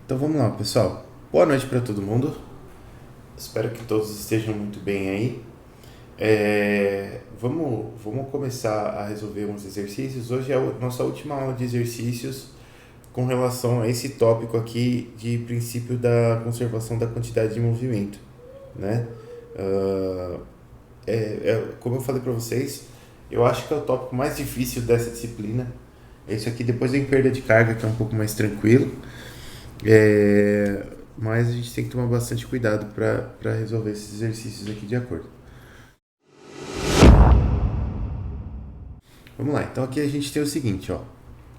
Então vamos lá, pessoal. Boa noite para todo mundo. Espero que todos estejam muito bem aí. Vamos começar a resolver uns exercícios. Hoje é a nossa última aula de exercícios com relação a esse tópico aqui de princípio da conservação da quantidade de movimento, né? Ah, como eu falei para vocês, eu acho que é o tópico mais difícil dessa disciplina. Esse aqui depois vem perda de carga, que é um pouco mais tranquilo. É, mas a gente tem que tomar bastante cuidado para resolver esses exercícios aqui de acordo. Vamos lá, então aqui a gente tem o seguinte, ó.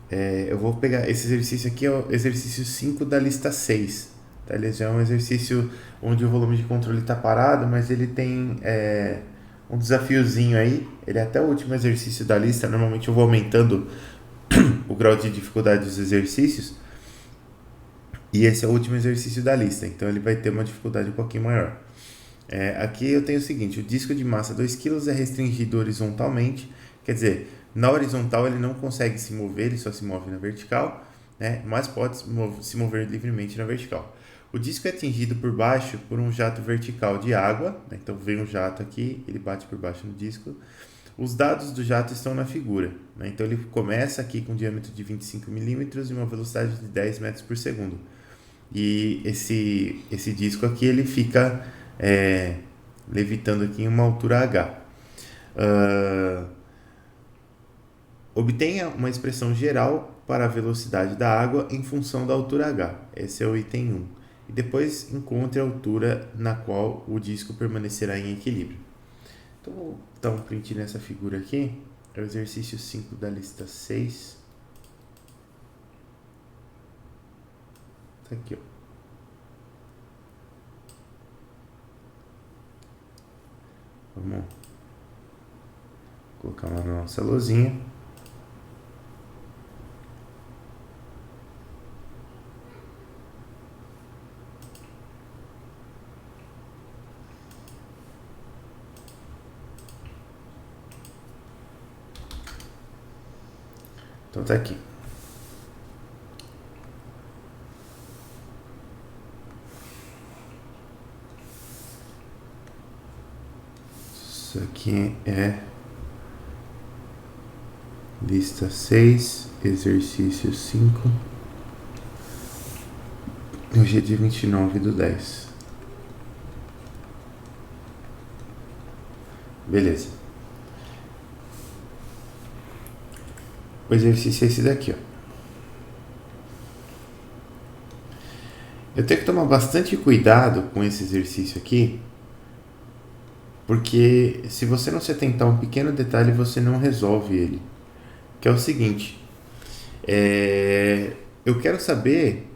Eu vou pegar esse exercício aqui, é o exercício 5 da lista 6. Tá? Ele já é um exercício onde o volume de controle está parado, mas ele tem um desafiozinho aí. Ele é até o último exercício da lista. Normalmente eu vou aumentando o grau de dificuldade dos exercícios. E esse é o último exercício da lista, então ele vai ter uma dificuldade um pouquinho maior. Aqui eu tenho o seguinte: o disco de massa 2 kg é restringido horizontalmente, quer dizer, na horizontal ele não consegue se mover, ele só se move na vertical, né? Mas pode se mover livremente na vertical. O disco é atingido por baixo por um jato vertical de água, né? Então vem um jato aqui, ele bate por baixo no disco. Os dados do jato estão na figura, né? Então ele começa aqui com um diâmetro de 25 milímetros e uma velocidade de 10 metros por segundo. E esse disco aqui ele fica levitando aqui em uma altura H. Uh, Obtenha uma expressão geral para a velocidade da água em função da altura H. Esse é o item 1. E depois encontre a altura na qual o disco permanecerá em equilíbrio. Então vou dar um print nessa figura aqui. É o exercício 5 da lista 6. Tá aqui, ó. Vamos colocar lá na nossa lousinha. Então tá aqui. Isso aqui é lista 6, exercício 5. Hoje é dia 29/10. Beleza. O exercício é esse daqui, ó. Eu tenho que tomar bastante cuidado com esse exercício aqui, porque se você não se atentar a um pequeno detalhe, você não resolve ele. Que é o seguinte: eu quero saber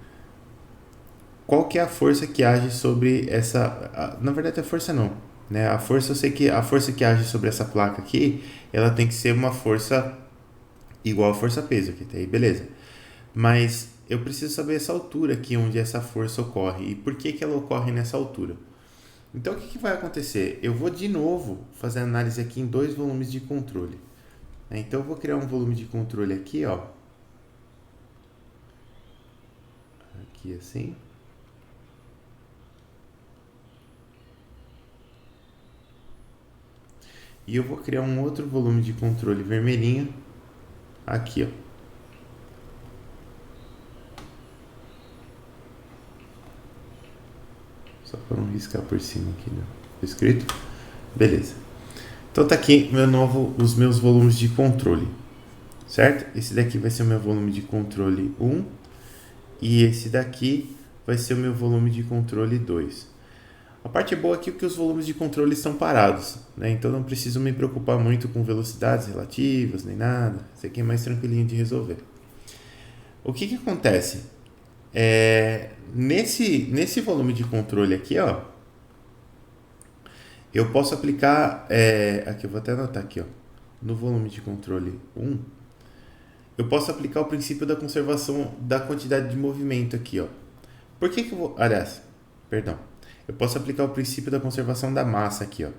qual que é a força que age sobre essa. Na verdade, a força não. Né? A força, eu sei que a força que age sobre essa placa aqui, ela tem que ser uma força igual a força-peso aqui, tá aí, beleza. Mas eu preciso saber essa altura aqui onde essa força ocorre e por que ela ocorre nessa altura. Então o que vai acontecer? Eu vou de novo fazer análise aqui em dois volumes de controle. Então eu vou criar um volume de controle aqui, ó. Aqui assim. E eu vou criar um outro volume de controle vermelhinho aqui, ó. Só para não riscar por cima aqui do escrito. Beleza. Então tá aqui os meus volumes de controle, certo? Esse daqui vai ser o meu volume de controle 1 e esse daqui vai ser o meu volume de controle 2. A parte boa aqui é que os volumes de controle estão parados, né? Então não preciso me preocupar muito com velocidades relativas nem nada. Isso aqui é mais tranquilinho de resolver. O que acontece? Nesse volume de controle aqui, ó, eu posso aplicar, aqui eu vou até anotar aqui, ó, no volume de controle 1, eu posso aplicar o princípio da conservação da quantidade de movimento aqui, ó. Por que eu vou, aliás, perdão, eu posso aplicar o princípio da conservação da massa aqui, ó.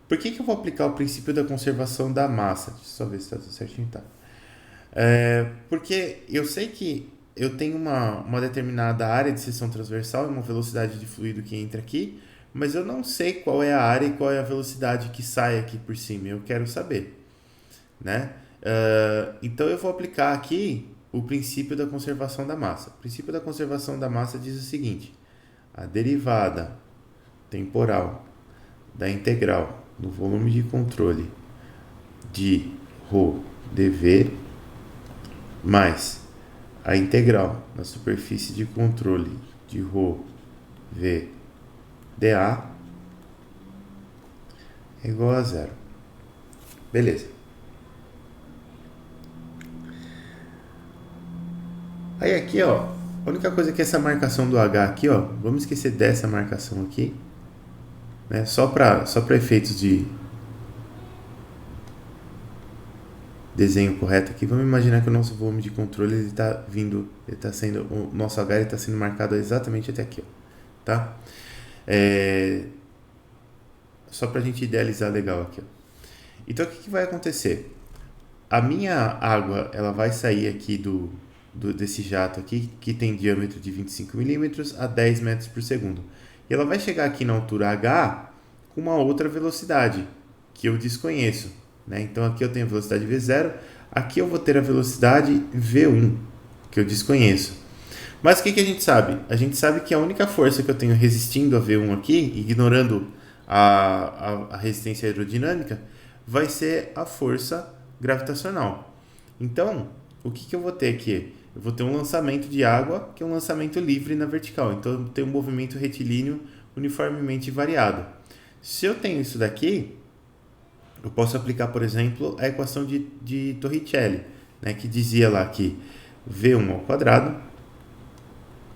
Por que eu vou aplicar o princípio da conservação da massa? Deixa eu só ver se está tudo certinho, tá? Porque eu sei que eu tenho uma determinada área de seção transversal e uma velocidade de fluido que entra aqui, mas eu não sei qual é a área e qual é a velocidade que sai aqui por cima. Eu quero saber, né? Então eu vou aplicar aqui o princípio da conservação da massa. O princípio da conservação da massa diz o seguinte: a derivada temporal da integral no volume de controle de ρ dv mais a integral na superfície de controle de ρ v dA é igual a zero. Beleza. Aí aqui, ó, a única coisa que essa marcação do H aqui, ó, vamos esquecer dessa marcação aqui, né? Só para efeitos de desenho correto aqui, vamos imaginar que o nosso volume de controle ele está vindo, ele está sendo, o nosso H está sendo marcado exatamente até aqui, ó, tá? Só para a gente idealizar legal aqui, ó. Então o que vai acontecer? A minha água ela vai sair aqui desse jato aqui, que tem diâmetro de 25 milímetros a 10 metros por segundo. E ela vai chegar aqui na altura H com uma outra velocidade, que eu desconheço, né? Então aqui eu tenho a velocidade V0, aqui eu vou ter a velocidade V1, que eu desconheço. Mas o que a gente sabe? A gente sabe que a única força que eu tenho resistindo a V1 aqui, ignorando a resistência aerodinâmica, vai ser a força gravitacional. Então, o que eu vou ter aqui? Eu vou ter um lançamento de água, que é um lançamento livre na vertical. Então, eu tenho um movimento retilíneo uniformemente variado. Se eu tenho isso daqui, eu posso aplicar, por exemplo, a equação de Torricelli, né, que dizia lá que V1 ao quadrado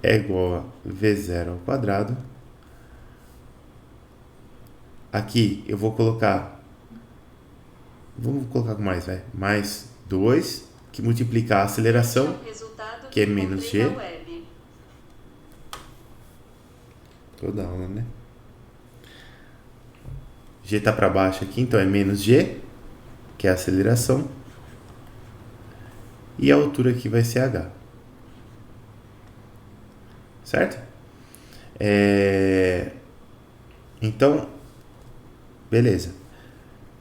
é igual a V0 ao quadrado. Aqui eu vou colocar, vamos colocar com mais, mais 2, que multiplica a aceleração, que é menos g. Toda aula, né? G está para baixo aqui, então é menos g, que é a aceleração. E a altura aqui vai ser h. Certo? Então, beleza.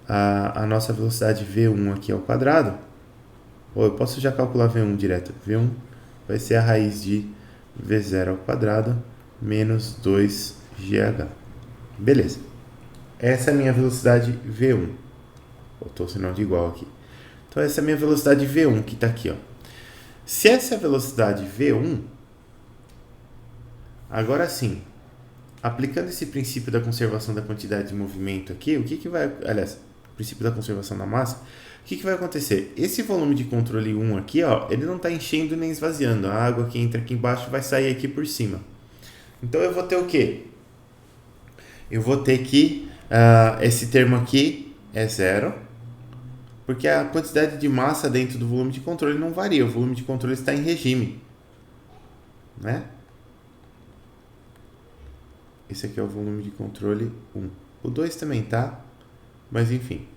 A nossa velocidade V1 aqui ao quadrado, ou eu posso já calcular V1 direto. V1 vai ser a raiz de V0 ao quadrado menos 2GH. Beleza. Essa é a minha velocidade V1. Botou o sinal de igual aqui. Então, essa é a minha velocidade V1 que está aqui, ó. Se essa é a velocidade V1, agora sim, aplicando esse princípio da conservação da quantidade de movimento aqui, o que vai... Aliás, princípio da conservação da massa, o que vai acontecer? Esse volume de controle 1 aqui, ó, ele não está enchendo nem esvaziando. A água que entra aqui embaixo vai sair aqui por cima. Então, eu vou ter o quê? Eu vou ter que... esse termo aqui é zero, porque a quantidade de massa dentro do volume de controle não varia. O volume de controle está em regime, né? Esse aqui é o volume de controle 1. O 2 também tá, mas enfim.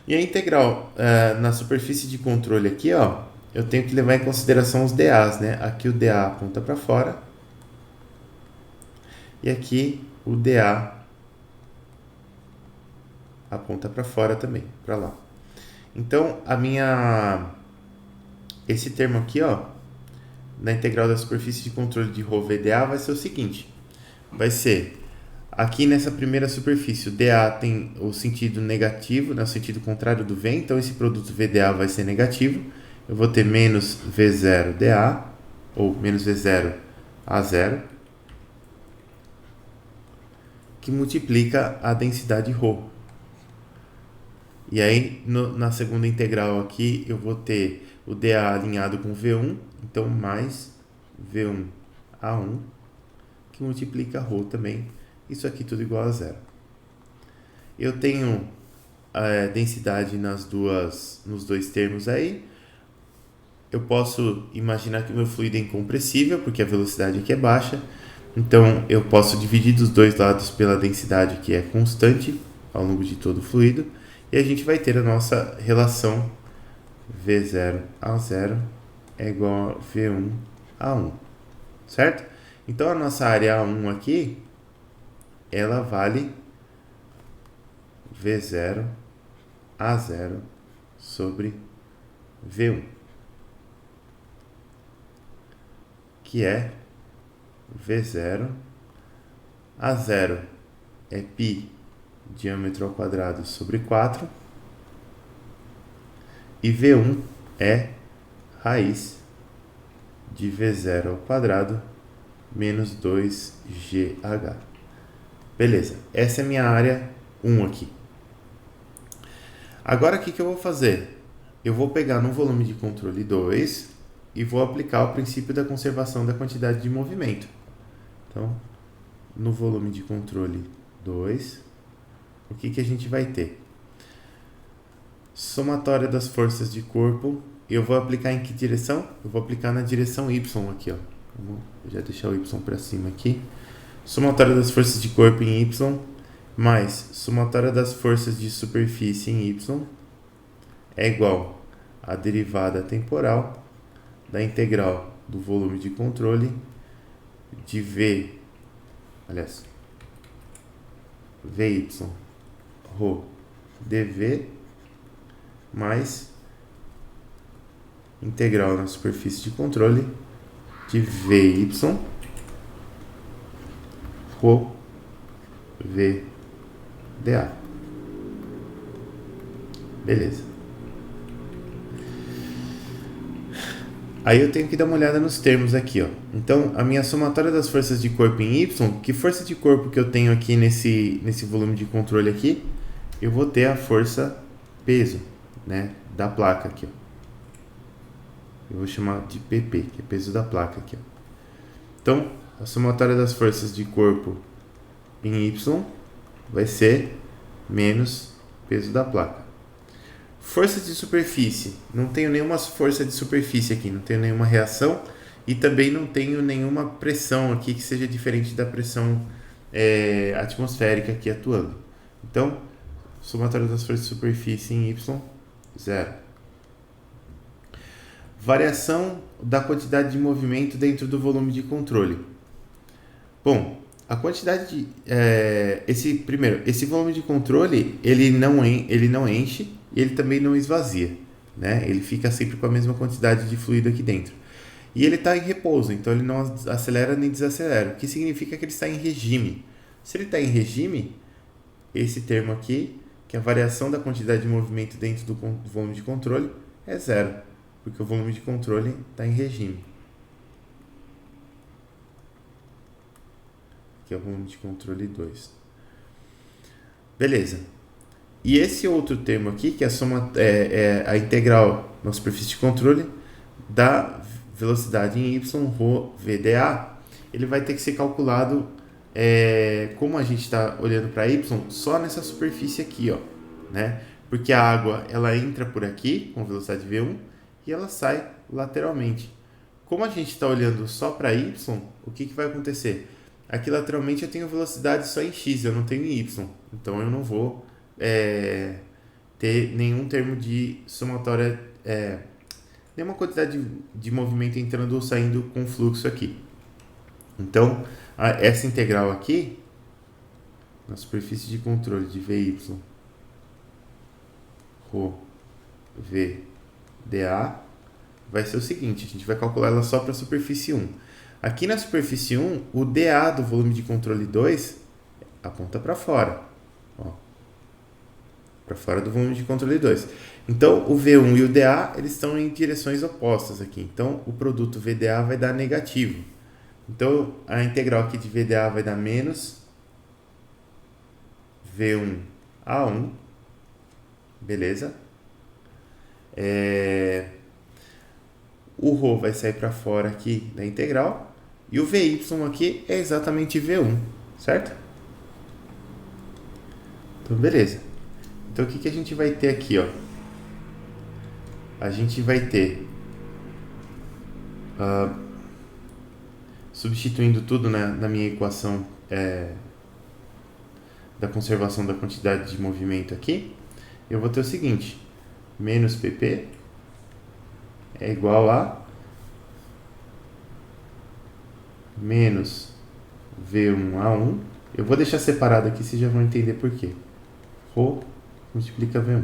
E a integral na superfície de controle aqui, ó, eu tenho que levar em consideração os dAs, né? Aqui o dA aponta para fora e aqui o dA aponta para fora também, para lá. Então, esse termo aqui, ó, na integral da superfície de controle de ρ VdA vai ser o seguinte, vai ser, aqui nessa primeira superfície, o dA tem o sentido negativo, né, o sentido contrário do V, então esse produto VdA vai ser negativo, eu vou ter menos V0 dA, ou menos V0 a zero, que multiplica a densidade ρ. E aí, na segunda integral aqui, eu vou ter o dA alinhado com V1, então mais V1 a 1, que multiplica ρ também. Isso aqui tudo igual a zero. Eu tenho a densidade nos dois termos aí. Eu posso imaginar que o meu fluido é incompressível, porque a velocidade aqui é baixa. Então, eu posso dividir dos dois lados pela densidade que é constante ao longo de todo o fluido. E a gente vai ter a nossa relação V0 a 0 é igual a V1A1, certo? Então a nossa área A1 aqui, ela vale V0A0 sobre V1, que é V0A0 é π diâmetro ao quadrado sobre 4 e V1 é raiz de V0 ao quadrado menos 2GH. Beleza, essa é a minha área 1 aqui. Agora o que eu vou fazer? Eu vou pegar no volume de controle 2 e vou aplicar o princípio da conservação da quantidade de movimento. Então, no volume de controle 2, o que a gente vai ter? Somatória das forças de corpo. Eu vou aplicar em que direção? Eu vou aplicar na direção Y aqui, ó. Vou já deixar o Y para cima aqui. Somatória das forças de corpo em Y mais somatória das forças de superfície em Y é igual à derivada temporal da integral do volume de controle de VY ρ dV mais integral na superfície de controle de VY ρ VdA. Beleza. Aí eu tenho que dar uma olhada nos termos aqui, ó. Então, a minha somatória das forças de corpo em Y, que força de corpo que eu tenho aqui nesse volume de controle aqui? Eu vou ter a força peso, né, da placa aqui, ó. Eu vou chamar de PP, que é peso da placa aqui, ó. Então, a somatória das forças de corpo em Y vai ser menos peso da placa. Força de superfície, não tenho nenhuma força de superfície aqui, não tenho nenhuma reação e também não tenho nenhuma pressão aqui que seja diferente da pressão atmosférica aqui atuando. Então, somatória das forças de superfície em Y, 0. Variação da quantidade de movimento dentro do volume de controle. Bom, a quantidade de... esse volume de controle, ele não enche e ele também não esvazia, né? Ele fica sempre com a mesma quantidade de fluido aqui dentro. E ele está em repouso, então ele não acelera nem desacelera, o que significa que ele está em regime. Se ele está em regime, esse termo aqui, que é a variação da quantidade de movimento dentro do volume de controle, é 0, porque o volume de controle está em regime. Aqui é o volume de controle 2. Beleza. E esse outro termo aqui, que é a integral na superfície de controle da velocidade em y, ρ VdA, ele vai ter que ser calculado, como a gente está olhando para y, só nessa superfície aqui, ó, né? Porque a água ela entra por aqui com velocidade v1 e ela sai lateralmente. Como a gente está olhando só para y, o que vai acontecer? Aqui lateralmente eu tenho velocidade só em x, eu não tenho em y, então eu não vou ter nenhum termo de somatória, nenhuma quantidade de movimento entrando ou saindo com fluxo aqui. Então, essa integral aqui, na superfície de controle de VY, ρ VdA, vai ser o seguinte, a gente vai calcular ela só para a superfície 1. Aqui na superfície 1, o dA do volume de controle 2 aponta para fora. Para fora do volume de controle 2. Então, o V1 e o dA eles estão em direções opostas aqui. Então, o produto VdA vai dar negativo. Então, a integral aqui de VdA vai dar menos V1A1. Beleza? O ρ vai sair para fora aqui da integral. E o Vy aqui é exatamente V1, certo? Então, beleza. Então, o que a gente vai ter aqui, ó? A gente vai ter, substituindo tudo na minha equação da conservação da quantidade de movimento aqui, eu vou ter o seguinte, menos pp é igual a menos V1A1. Eu vou deixar separado aqui, vocês já vão entender por quê. Rho multiplica V1.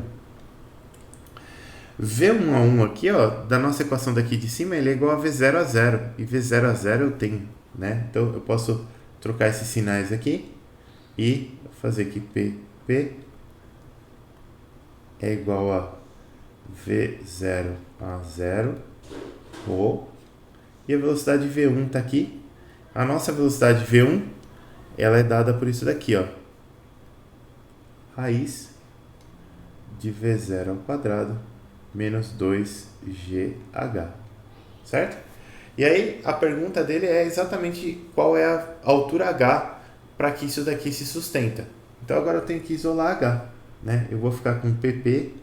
V1A1 aqui, ó, da nossa equação daqui de cima, ele é igual a V0A0. E V0A0 eu tenho, né? Então eu posso trocar esses sinais aqui e fazer que PP é igual a V0A0 Rho. E a velocidade V1 está aqui. A nossa velocidade V1, ela é dada por isso daqui, ó. Raiz de V0 ao quadrado menos 2GH. Certo? E aí, a pergunta dele é exatamente qual é a altura H para que isso daqui se sustenta. Então, agora eu tenho que isolar H. Né? Eu vou ficar com PP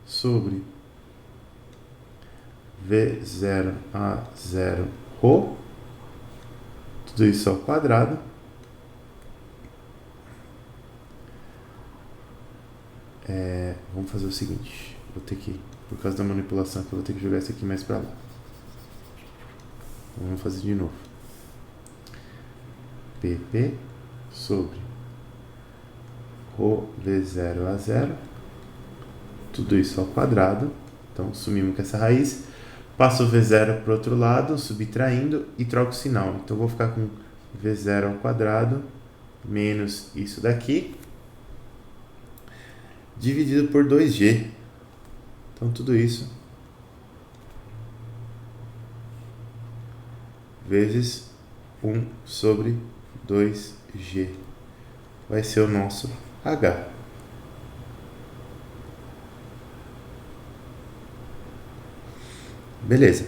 sobre V0A0 Rho, tudo isso ao quadrado, vamos fazer o seguinte, vou ter que, por causa da manipulação aqui, eu vou ter que jogar isso aqui mais para lá. Vamos fazer de novo. PP sobre Rho V0A0, tudo isso ao quadrado. Então, sumimos com essa raiz. Passo o V0 para o outro lado, subtraindo e troco o sinal. Então, eu vou ficar com V0 ao quadrado menos isso daqui, dividido por 2G. Então, tudo isso vezes 1 sobre 2G vai ser o nosso H. Beleza.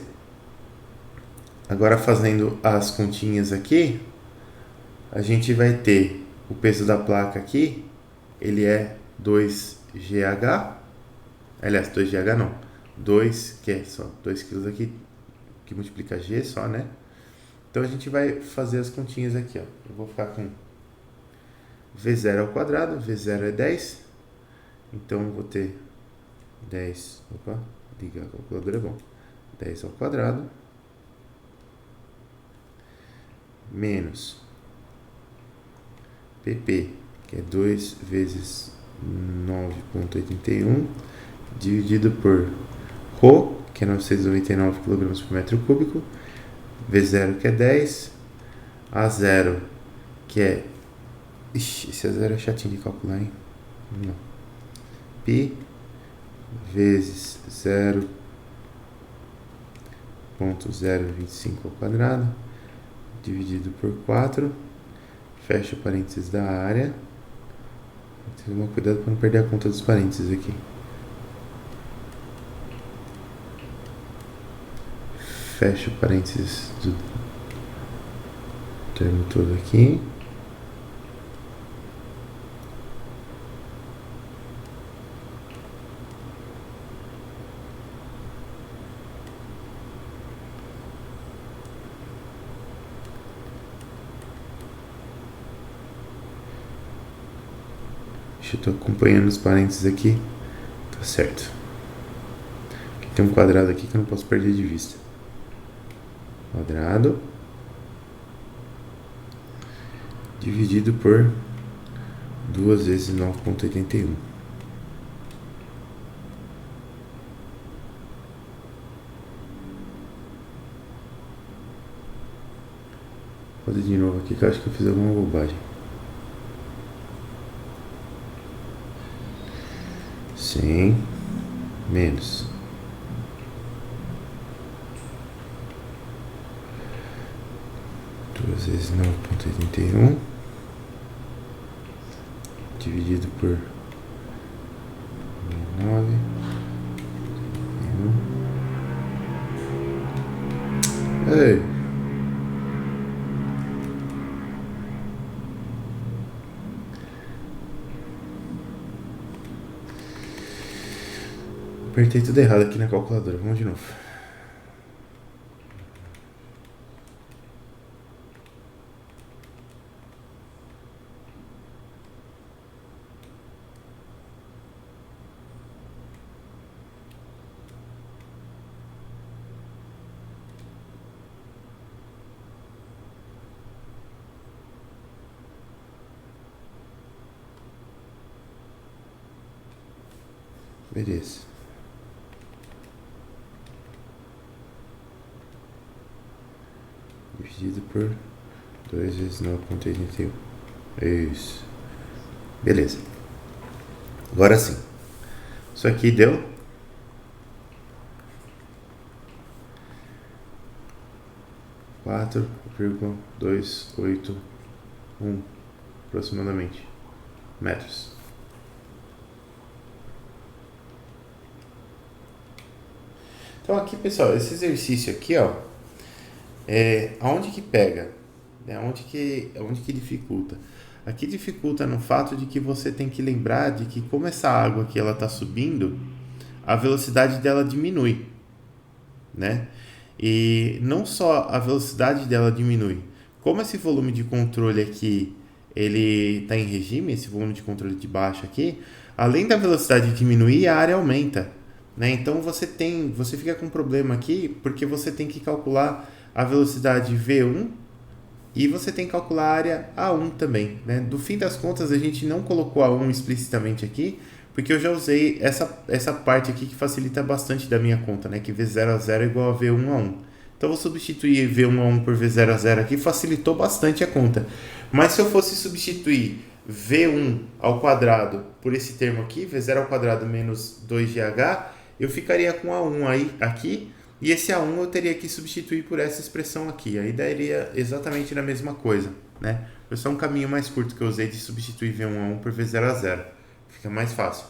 Agora, fazendo as continhas aqui, a gente vai ter o peso da placa aqui, ele é 2GH, aliás, 2GH não, 2, que é só 2 kg aqui, que multiplica G só, né? Então a gente vai fazer as continhas aqui, ó. Eu vou ficar com V0 ao quadrado, V0 é 10, então eu vou ter 10, opa, ligar a calculadora é bom, 10 ao quadrado, menos PP, que é 2 vezes 9,81, dividido por Rho, que é 999 kg por metro cúbico, V0, que é 10, A0, que é... Ixi, esse A0 é chatinho de calcular, hein? Não. Pi vezes 0,025 ao quadrado, dividido por 4, fecha o parênteses da área. Tem que tomar cuidado para não perder a conta dos parênteses aqui. Fecha o parênteses do termo todo aqui. Eu estou acompanhando os parênteses aqui. Tá certo. Aqui tem um quadrado aqui que eu não posso perder de vista. Quadrado dividido por 2 vezes 9,81. Vou fazer de novo aqui que eu acho que eu fiz alguma bobagem. 100 menos 2 vezes 9,81 dividido por 9. Ei! Apertei tudo errado aqui na calculadora. Vamos de novo. Beleza. Dividido por 2 vezes 9,81. Isso. Beleza. Agora sim. Isso aqui deu 4,281 aproximadamente metros. Então aqui, pessoal, esse exercício aqui, ó, aonde que pega? Aonde que dificulta? Aqui dificulta no fato de que você tem que lembrar de que como essa água aqui ela está subindo, a velocidade dela diminui, né? E não só a velocidade dela diminui, como esse volume de controle aqui ele está em regime, esse volume de controle de baixo aqui, além da velocidade diminuir, a área aumenta, né? Então você fica com um problema aqui porque você tem que calcular a velocidade V1 e você tem que calcular a área A1 também, né? Do fim das contas, a gente não colocou A1 explicitamente aqui, porque eu já usei essa parte aqui que facilita bastante da minha conta, né? Que V0 a 0 é igual a V1 a 1. Então, eu vou substituir V1 a 1 por V0 a 0 aqui, facilitou bastante a conta. Mas se eu fosse substituir V1 ao quadrado por esse termo aqui, V0 ao quadrado menos 2GH, eu ficaria com A1 aí, aqui, e esse A1 eu teria que substituir por essa expressão aqui. Aí daria exatamente a mesma coisa, né? Foi só um caminho mais curto que eu usei de substituir V1 a 1 por V0 a 0. Fica mais fácil.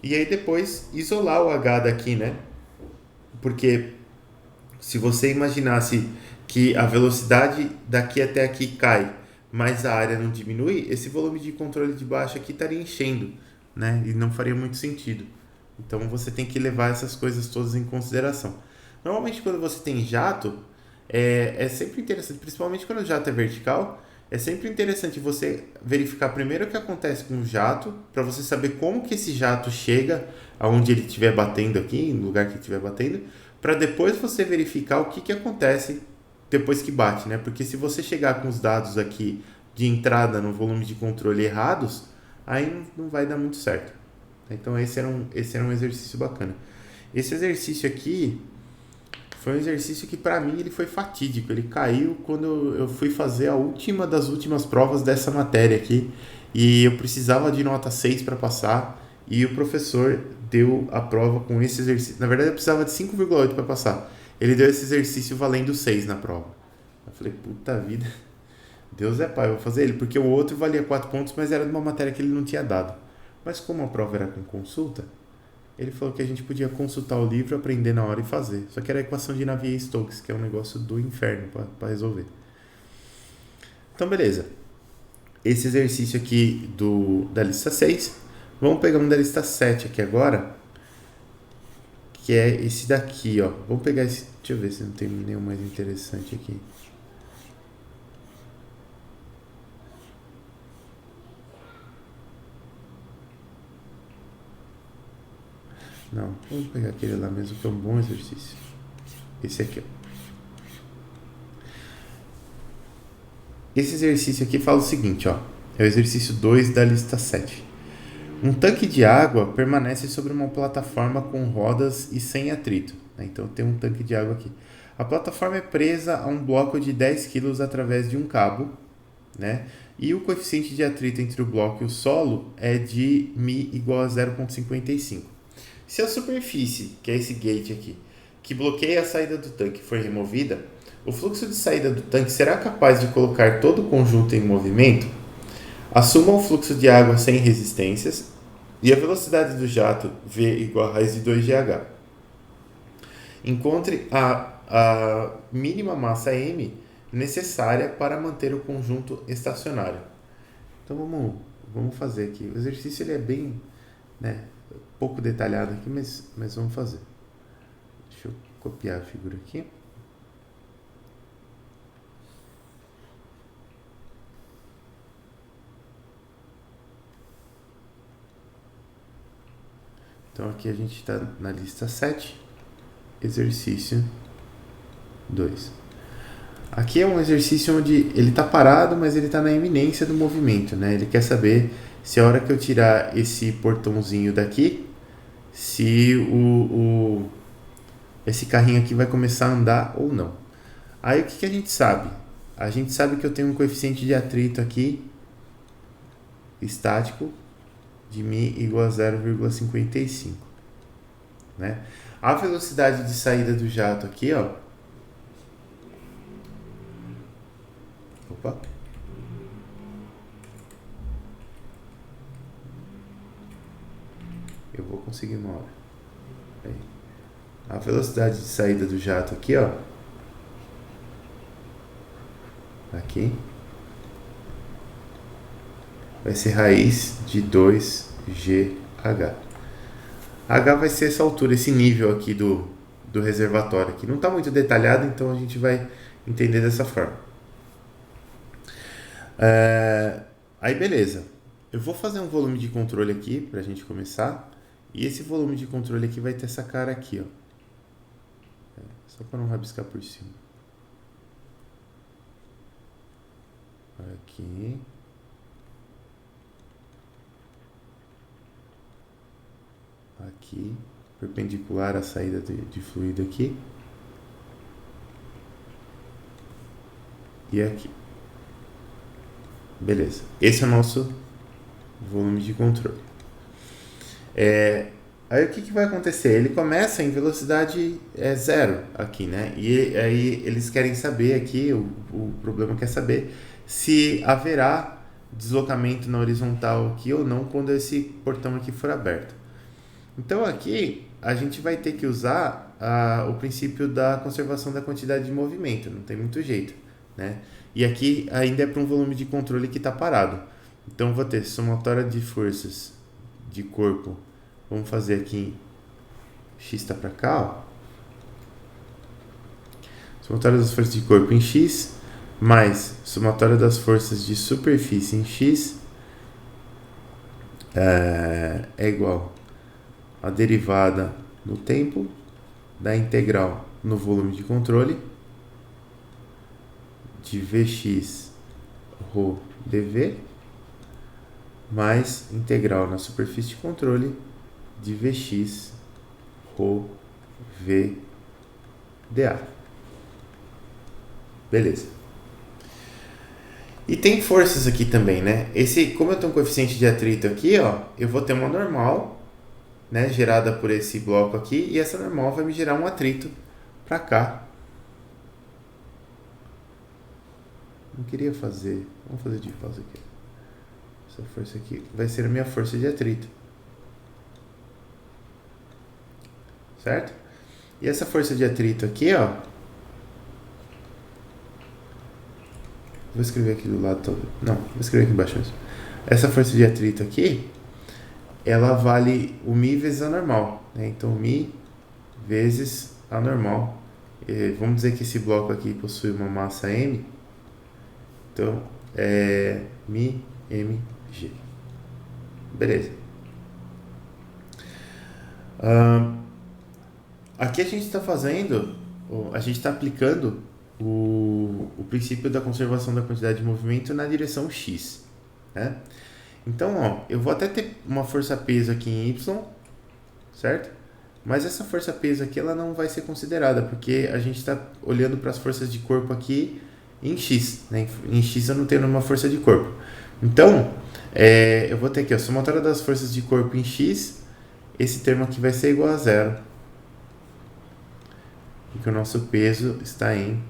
E aí depois isolar o H daqui, né? Porque se você imaginasse que a velocidade daqui até aqui cai, mas a área não diminui, esse volume de controle de baixo aqui estaria enchendo, né? E não faria muito sentido. Então você tem que levar essas coisas todas em consideração. Normalmente quando você tem jato, é sempre interessante, principalmente quando o jato é vertical, é sempre interessante você verificar primeiro o que acontece com o jato, para você saber como que esse jato chega aonde ele estiver batendo aqui, no lugar que estiver batendo, para depois você verificar o que acontece depois que bate, né? Porque se você chegar com os dados aqui de entrada no volume de controle errados, aí não vai dar muito certo. Então esse era um exercício bacana. Esse exercício aqui foi um exercício que para mim ele foi fatídico. Ele caiu quando eu fui fazer a última das últimas provas dessa matéria aqui. E eu precisava de nota 6 para passar. E o professor deu a prova com esse exercício. Na verdade eu precisava de 5,8 para passar. Ele deu esse exercício valendo 6 na prova. Eu falei, puta vida, Deus é pai, eu vou fazer ele. Porque o outro valia 4 pontos, mas era de uma matéria que ele não tinha dado. Mas como a prova era com consulta, ele falou que a gente podia consultar o livro, aprender na hora e fazer. Só que era a equação de Navier-Stokes, que é um negócio do inferno para resolver. Então, beleza. Esse exercício aqui da lista 6. Vamos pegar um da lista 7 aqui agora, que é esse daqui, ó. Vamos pegar esse... Deixa eu ver se não tem nenhum mais interessante aqui. Não, vamos pegar aquele lá mesmo, que é um bom exercício. Esse aqui, ó. Esse exercício aqui fala o seguinte, ó. É o exercício 2 da lista 7. Um tanque de água permanece sobre uma plataforma com rodas e sem atrito, né? Então tem um tanque de água aqui. A plataforma é presa a um bloco de 10 kg através de um cabo, né? E o coeficiente de atrito entre o bloco e o solo é de μ igual a 0,55. Se a superfície, que é esse gate aqui, que bloqueia a saída do tanque, for removida, o fluxo de saída do tanque será capaz de colocar todo o conjunto em movimento? Assuma o fluxo de água sem resistências e a velocidade do jato V igual a raiz de 2GH. Encontre a mínima massa M necessária para manter o conjunto estacionário. Então vamos fazer aqui. O exercício ele é bem, né, pouco detalhado aqui, mas vamos fazer. Deixa eu copiar a figura aqui. Então aqui a gente está na lista 7, exercício 2. Aqui é um exercício onde ele está parado, mas ele está na iminência do movimento, né? Ele quer saber se a hora que eu tirar esse portãozinho daqui, se esse carrinho aqui vai começar a andar ou não. Aí o que a gente sabe? A gente sabe que eu tenho um coeficiente de atrito aqui, estático, de μ igual a 0,55, né? A velocidade de saída do jato aqui, ó. Opa. Eu vou conseguir uma hora. Aí. A velocidade de saída do jato aqui, ó. Aqui. Vai ser raiz de 2GH. H vai ser essa altura, esse nível aqui do reservatório aqui. Não está muito detalhado, então a gente vai entender dessa forma. Aí beleza. Eu vou fazer um volume de controle aqui para a gente começar. E esse volume de controle aqui vai ter essa cara aqui, ó. Só para não rabiscar por cima. Aqui. Aqui. Perpendicular à saída de fluido aqui. E aqui. Beleza. Esse é o nosso volume de controle. Aí o que vai acontecer? Ele começa em velocidade zero aqui, né? E aí eles querem saber aqui, o problema quer saber se haverá deslocamento na horizontal aqui ou não quando esse portão aqui for aberto. Então aqui a gente vai ter que usar o princípio da conservação da quantidade de movimento, não tem muito jeito, né? E aqui ainda é para um volume de controle que está parado. Então eu vou ter somatória de forças de corpo. Vamos fazer aqui, x está para cá, ó. Somatória das forças de corpo em x, mais somatória das forças de superfície em x, é igual a derivada no tempo da integral no volume de controle de Vx ρ dv mais integral na superfície de controle de Vx ρ v dA. Beleza. E tem forças aqui também, né? Como eu tenho um coeficiente de atrito aqui, ó, eu vou ter uma normal, né, gerada por esse bloco aqui, e essa normal vai me gerar um atrito para cá. Não queria fazer. Vamos fazer de pausa aqui. Essa força aqui vai ser a minha força de atrito. Certo? E essa força de atrito aqui, ó. Vou escrever aqui do lado todo. Não, vou escrever aqui embaixo mesmo. Essa força de atrito aqui, ela vale o μ vezes a normal, né? Então, μ vezes a normal. Vamos dizer que esse bloco aqui possui uma massa m. Então, é μ, m, g. Beleza. Aqui a gente está fazendo, a gente está aplicando o princípio da conservação da quantidade de movimento na direção x, né? Então, ó, eu vou até ter uma força-peso aqui em y, certo? Mas essa força-peso aqui ela não vai ser considerada, porque a gente está olhando para as forças de corpo aqui em x, né? Em x eu não tenho nenhuma força de corpo. Então, eu vou ter aqui a somatória das forças de corpo em x, esse termo aqui vai ser igual a zero, porque o nosso peso está em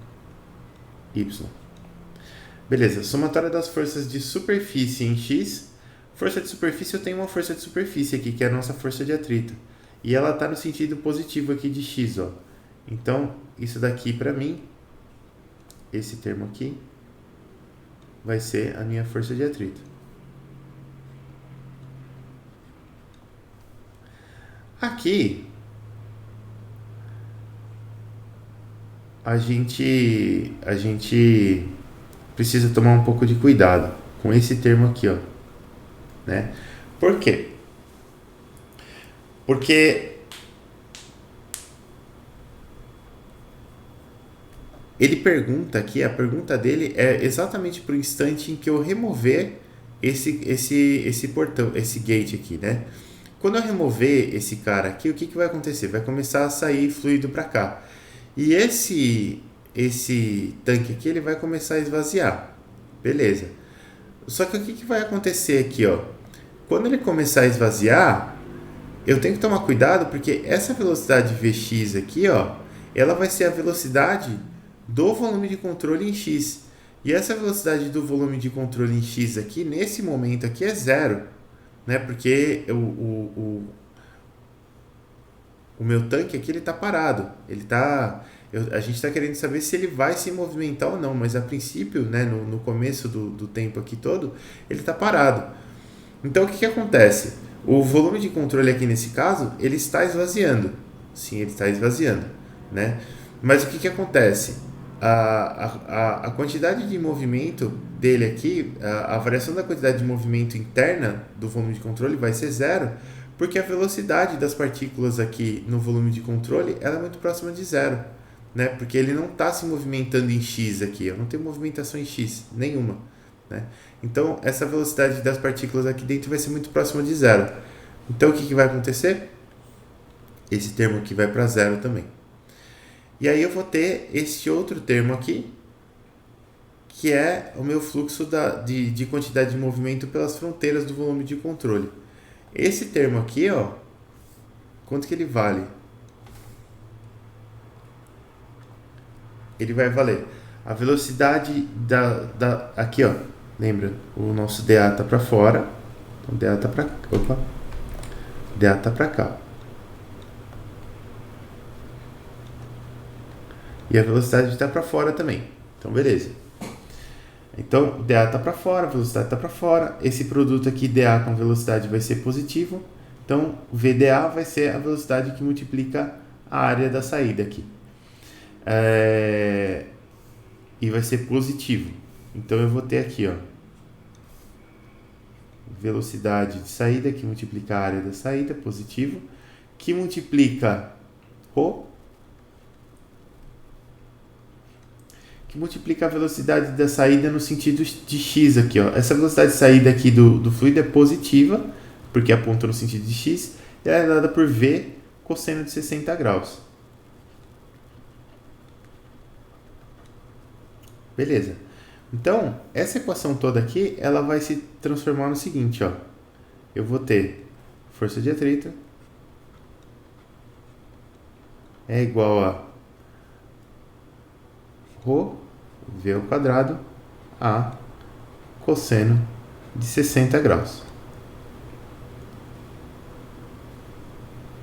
y. Beleza, somatória das forças de superfície em x. Força de superfície, eu tenho uma força de superfície aqui, que é a nossa força de atrito. E ela está no sentido positivo aqui de x, ó. Então, isso daqui para mim, esse termo aqui, vai ser a minha força de atrito. Aqui, a gente precisa tomar um pouco de cuidado com esse termo aqui, ó, né? Por quê? Porque ele pergunta aqui, a pergunta dele é exatamente para o instante em que eu remover esse portão, esse gate aqui, né? Quando eu remover esse cara aqui, o que, que vai acontecer? Vai começar a sair fluido para cá. E esse tanque aqui ele vai começar a esvaziar. Beleza. Só que o que, que vai acontecer aqui, ó? Quando ele começar a esvaziar, eu tenho que tomar cuidado porque essa velocidade Vx aqui, ó, ela vai ser a velocidade do volume de controle em x. E essa velocidade do volume de controle em x aqui, nesse momento aqui, é zero, né? Porque o meu tanque aqui ele está parado. A gente está querendo saber se ele vai se movimentar ou não, mas a princípio, né, no começo do tempo aqui todo, ele está parado. Então o que, que acontece? O volume de controle aqui nesse caso, ele está esvaziando. Sim, ele está esvaziando, né? Mas o que, que acontece? A quantidade de movimento dele aqui, a variação da quantidade de movimento interna do volume de controle vai ser zero, porque a velocidade das partículas aqui no volume de controle ela é muito próxima de zero, né? Porque ele não está se movimentando em x aqui, eu não tenho movimentação em x nenhuma, né? Então essa velocidade das partículas aqui dentro vai ser muito próxima de zero. Então o que, que vai acontecer? Esse termo aqui vai para zero também. E aí eu vou ter este outro termo aqui, que é o meu fluxo de quantidade de movimento pelas fronteiras do volume de controle. Esse termo aqui, ó, quanto que ele vale? Ele vai valer a velocidade aqui, ó, lembra? O nosso dA está para fora, então dA está para dA está para cá. E a velocidade está para fora também. Então, beleza. Então, o dA está para fora, a velocidade está para fora. Esse produto aqui, dA com velocidade, vai ser positivo. Então, VDA vai ser a velocidade que multiplica a área da saída aqui. E vai ser positivo. Então, eu vou ter aqui, ó, velocidade de saída que multiplica a área da saída, positivo, que multiplica que multiplica a velocidade da saída no sentido de x aqui, ó. Essa velocidade de saída aqui do fluido é positiva, porque aponta no sentido de x, e ela é dada por v cosseno de 60 graus. Beleza. Então, essa equação toda aqui, ela vai se transformar no seguinte, ó. Eu vou ter força de atrito é igual a ρ v ao quadrado a cosseno de 60 graus.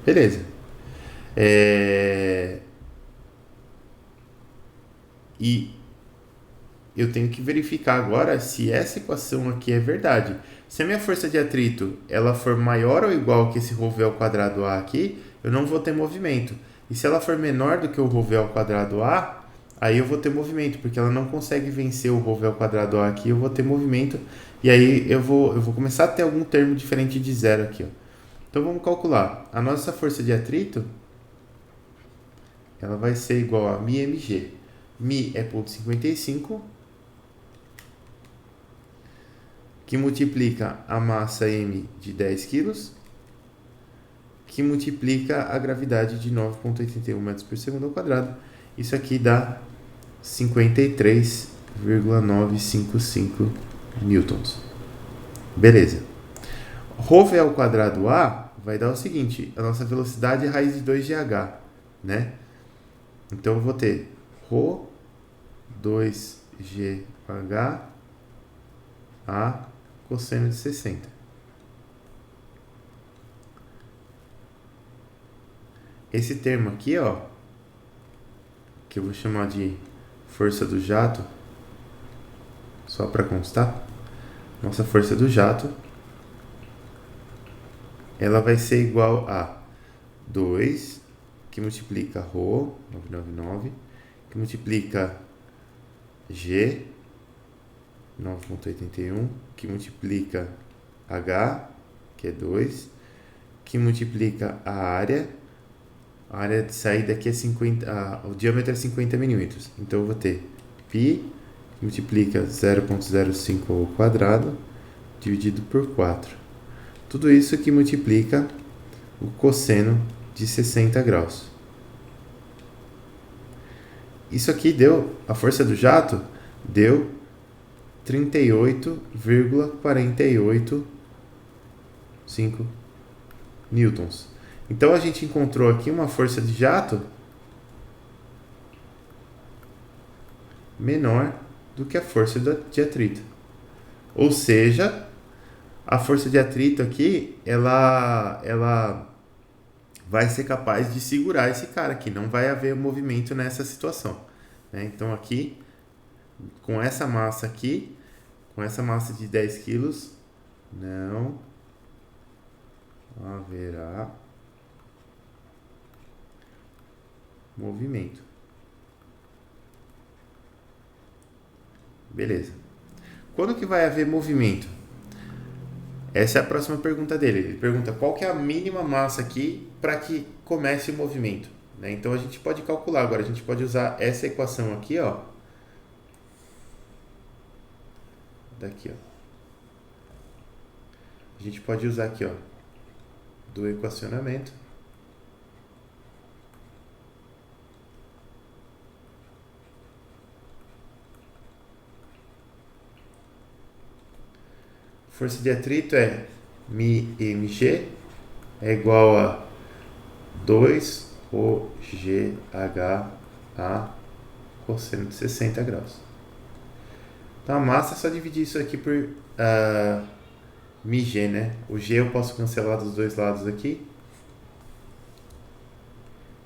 Beleza. E eu tenho que verificar agora se essa equação aqui é verdade. Se a minha força de atrito ela for maior ou igual que esse ρv ao quadrado a aqui, eu não vou ter movimento. E se ela for menor do que o ρv ao quadrado a, aí eu vou ter movimento, porque ela não consegue vencer o ρv ao quadrado a aqui, eu vou ter movimento, e aí eu vou começar a ter algum termo diferente de zero aqui, ó. Então vamos calcular. A nossa força de atrito, ela vai ser igual a μmg. μ é 0,55, que multiplica a massa m de 10 kg, que multiplica a gravidade de 9,81 metros por segundo ao quadrado. Isso aqui dá 53,955 newtons. Beleza. ρv ao quadrado a vai dar o seguinte, a nossa velocidade é raiz de 2 de h, né? Então eu vou ter ρ 2gh a cosseno de 60. Esse termo aqui, ó, que eu vou chamar de força do jato, só para constar, nossa força do jato, ela vai ser igual a 2, que multiplica ρ, 999, que multiplica g, 9,81, que multiplica h, que é 2, que multiplica a área de saída aqui é 50, o diâmetro é 50 milímetros. Então eu vou ter π, que multiplica 0,05 ao quadrado, dividido por 4. Tudo isso que multiplica o cosseno de 60 graus. Isso aqui deu, a força do jato deu 38,485 newtons. Então a gente encontrou aqui uma força de jato menor do que a força de atrito. Ou seja, a força de atrito aqui, ela vai ser capaz de segurar esse cara aqui, não vai haver movimento nessa situação, né? Então aqui, com essa massa aqui, com essa massa de 10 quilos, não haverá movimento. Beleza. Quando que vai haver movimento? Essa é a próxima pergunta dele. Ele pergunta qual que é a mínima massa aqui para que comece o movimento, né? Então a gente pode calcular agora, a gente pode usar essa equação aqui, ó. Daqui, ó. A gente pode usar aqui, ó, do equacionamento. Força de atrito é μmg é igual a 2OGHA cosseno de 60 graus. Então a massa é só dividir isso aqui por μg, né? O g eu posso cancelar dos dois lados aqui.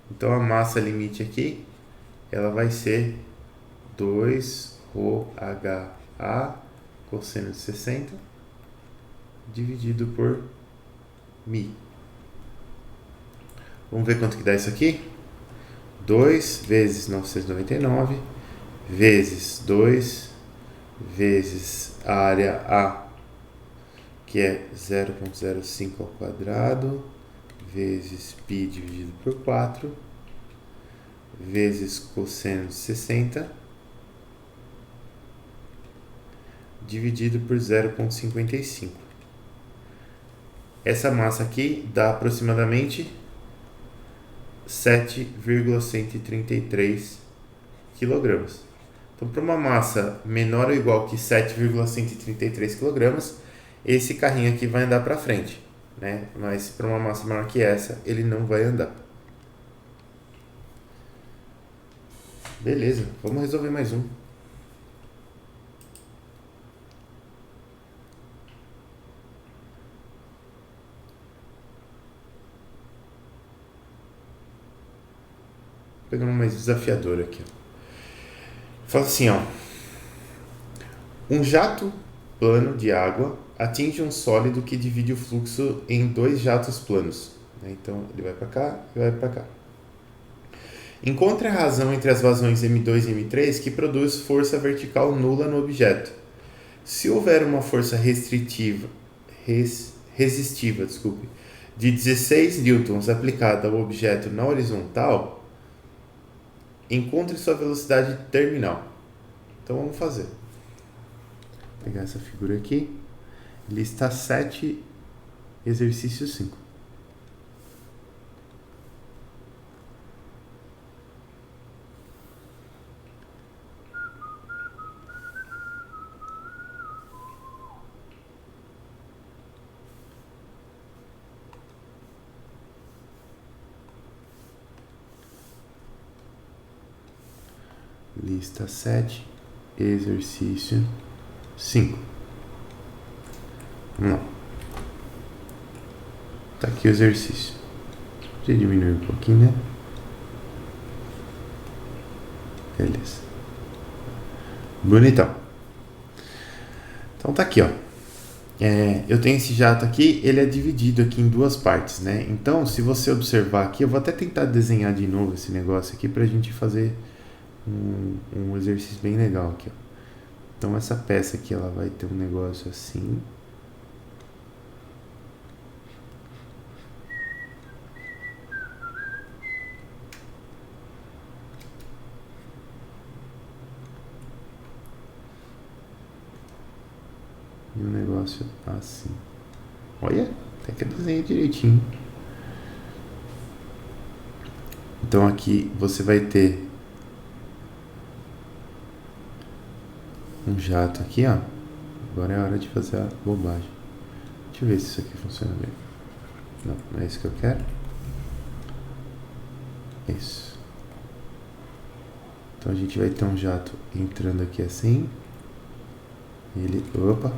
Então a massa limite aqui, ela vai ser 2OHA cosseno de 60 dividido por μ. Vamos ver quanto que dá isso aqui? 2 vezes 999 vezes 2 vezes a área A, que é 0,05 ao quadrado, vezes π dividido por 4, vezes cosseno de 60, dividido por 0,55. Essa massa aqui dá aproximadamente 7,133 kg. Então, para uma massa menor ou igual que 7,133 kg, esse carrinho aqui vai andar para frente, né? Mas para uma massa maior que essa, ele não vai andar. Beleza, vamos resolver mais um. Pegando mais desafiador aqui, ó. Fala assim, ó. Um jato plano de água atinge um sólido que divide o fluxo em dois jatos planos, né? Então ele vai para cá e vai para cá. Encontre a razão entre as vazões M2 e M3 que produz força vertical nula no objeto. Se houver uma força resistiva, de 16 newtons aplicada ao objeto na horizontal, encontre sua velocidade terminal. Então vamos fazer. Vou pegar essa figura aqui. Lista 7, exercício 5. Lista 7, exercício 5. Vamos lá. Tá aqui o exercício. Deixa eu diminuir um pouquinho, né? Beleza. Bonitão. Então tá aqui, ó. Eu tenho esse jato aqui, ele é dividido aqui em duas partes, né? Então, se você observar aqui, eu vou até tentar desenhar de novo esse negócio aqui pra gente fazer um exercício bem legal aqui, ó. Então essa peça aqui, ela vai ter um negócio assim. E um negócio assim. Olha, até que eu desenhei direitinho. Então aqui você vai ter um jato aqui, ó. Agora é a hora de fazer a bobagem. Deixa eu ver se isso aqui funciona bem. Não, não é isso que eu quero. Isso. Então a gente vai ter um jato entrando aqui assim. Ele, opa.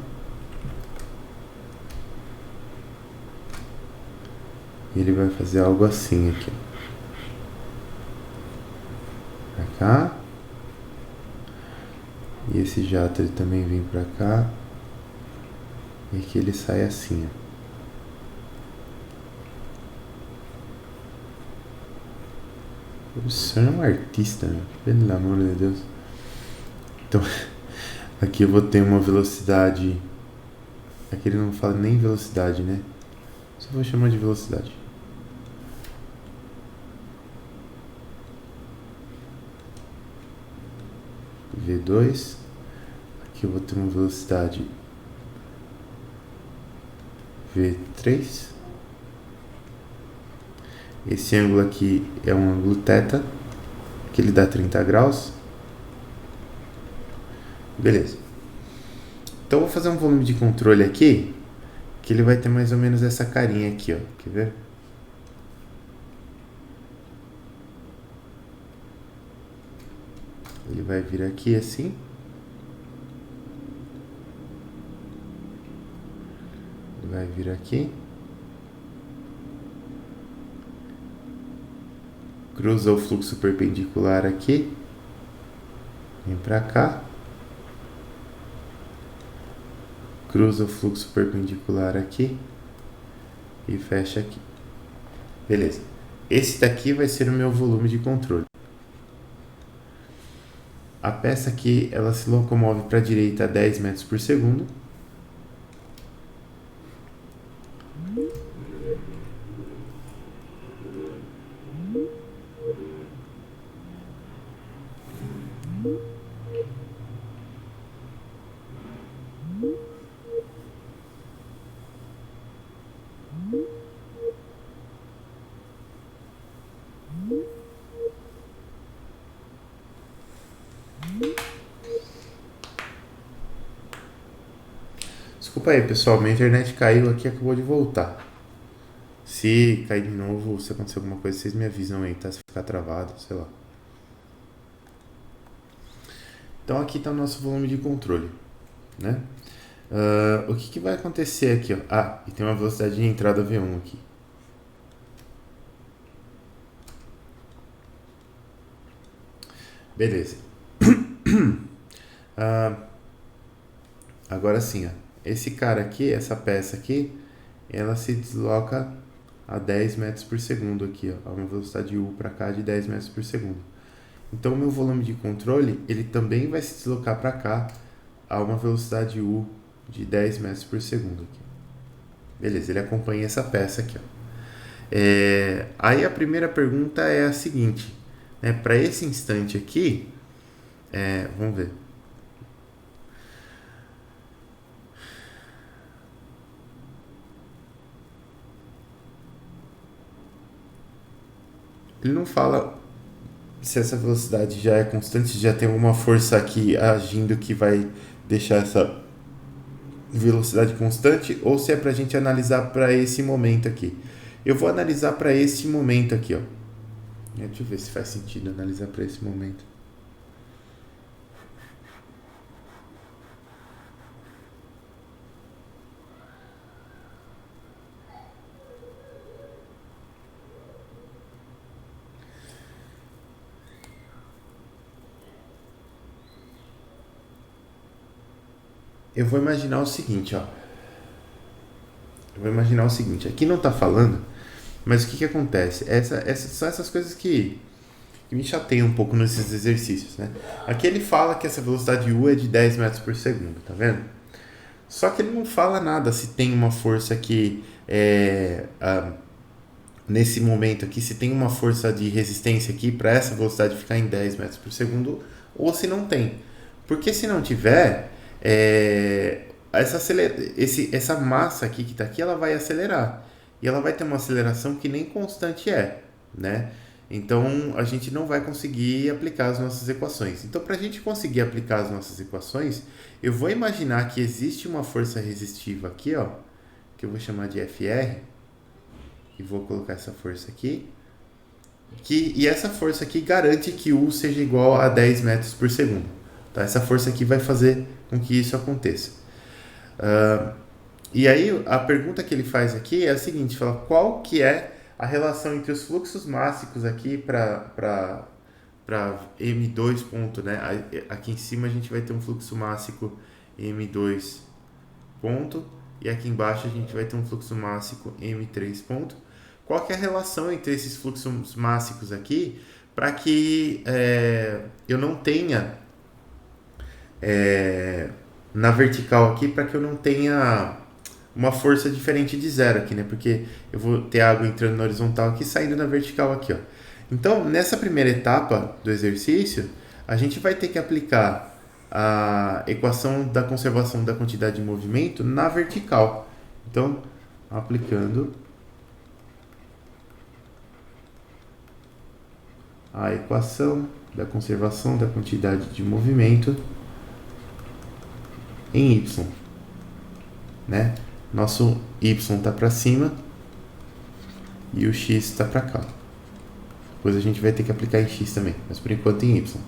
Ele vai fazer algo assim aqui. Pra cá. E esse jato ele também vem pra cá. E aqui ele sai assim, ó. O senhor é um artista, meu. Pelo amor de Deus. Então, aqui eu vou ter uma velocidade. Aqui ele não fala nem velocidade, né? Só vou chamar de velocidade. V2. Aqui eu vou ter uma velocidade V3. Esse ângulo aqui é um ângulo θ, que ele dá 30 graus. Beleza. Então eu vou fazer um volume de controle aqui, que ele vai ter mais ou menos essa carinha aqui, ó. Quer ver? Ele vai vir aqui assim. Ele vai vir aqui. Cruza o fluxo perpendicular aqui. Vem pra cá. Cruza o fluxo perpendicular aqui. E fecha aqui. Beleza. Esse daqui vai ser o meu volume de controle. A peça aqui, ela se locomove para a direita a 10 metros por segundo. Desculpa aí, pessoal, minha internet caiu aqui e acabou de voltar. Se cair de novo, se acontecer alguma coisa, vocês me avisam aí, tá? Se ficar travado, sei lá. Então aqui está o nosso volume de controle, né? O que vai acontecer aqui, ó? Ah, e tem uma velocidade de entrada V1 aqui. Beleza. Agora sim, ó. Esse cara aqui, essa peça aqui, ela se desloca a 10 metros por segundo aqui, ó. A uma velocidade U para cá de 10 metros por segundo. Então, o meu volume de controle, ele também vai se deslocar para cá a uma velocidade U de 10 metros por segundo aqui. Beleza, ele acompanha essa peça aqui, ó. Aí a primeira pergunta é a seguinte, né? Para esse instante aqui, vamos ver. Ele não fala se essa velocidade já é constante, se já tem alguma força aqui agindo que vai deixar essa velocidade constante, ou se é para a gente analisar para esse momento aqui. Eu vou analisar para esse momento aqui, ó. Deixa eu ver se faz sentido analisar para esse momento. Eu vou imaginar o seguinte, ó. Aqui não tá falando, mas o que acontece? São essas coisas que me chateiam um pouco nesses exercícios, né? Aqui ele fala que essa velocidade U é de 10 metros por segundo, tá vendo? Só que ele não fala nada se tem uma força que nesse momento aqui, se tem uma força de resistência aqui para essa velocidade ficar em 10 metros por segundo, ou se não tem. Porque se não tiver, essa massa aqui que está aqui, ela vai acelerar. E ela vai ter uma aceleração que nem constante é, né? Então, a gente não vai conseguir aplicar as nossas equações. Então, para a gente conseguir aplicar as nossas equações, eu vou imaginar que existe uma força resistiva aqui, ó, que eu vou chamar de FR, e vou colocar essa força aqui, e essa força aqui garante que U seja igual a 10 metros por segundo. Tá? Essa força aqui vai fazer com que isso aconteça. E aí, a pergunta que ele faz aqui é a seguinte, fala qual que é a relação entre os fluxos mássicos aqui para M2 ponto, né? Aqui em cima a gente vai ter um fluxo mássico M2 ponto e aqui embaixo a gente vai ter um fluxo mássico M3 ponto. Qual que é a relação entre esses fluxos mássicos aqui para que eu não tenha na vertical aqui, para que eu não tenha uma força diferente de zero aqui, né? Porque eu vou ter água entrando na horizontal aqui e saindo na vertical aqui, ó. Então, nessa primeira etapa do exercício, a gente vai ter que aplicar a equação da conservação da quantidade de movimento na vertical. Então, aplicando a equação da conservação da quantidade de movimento em y, né? Nosso y está para cima e o x está para cá. Depois a gente vai ter que aplicar em x também, mas por enquanto em y.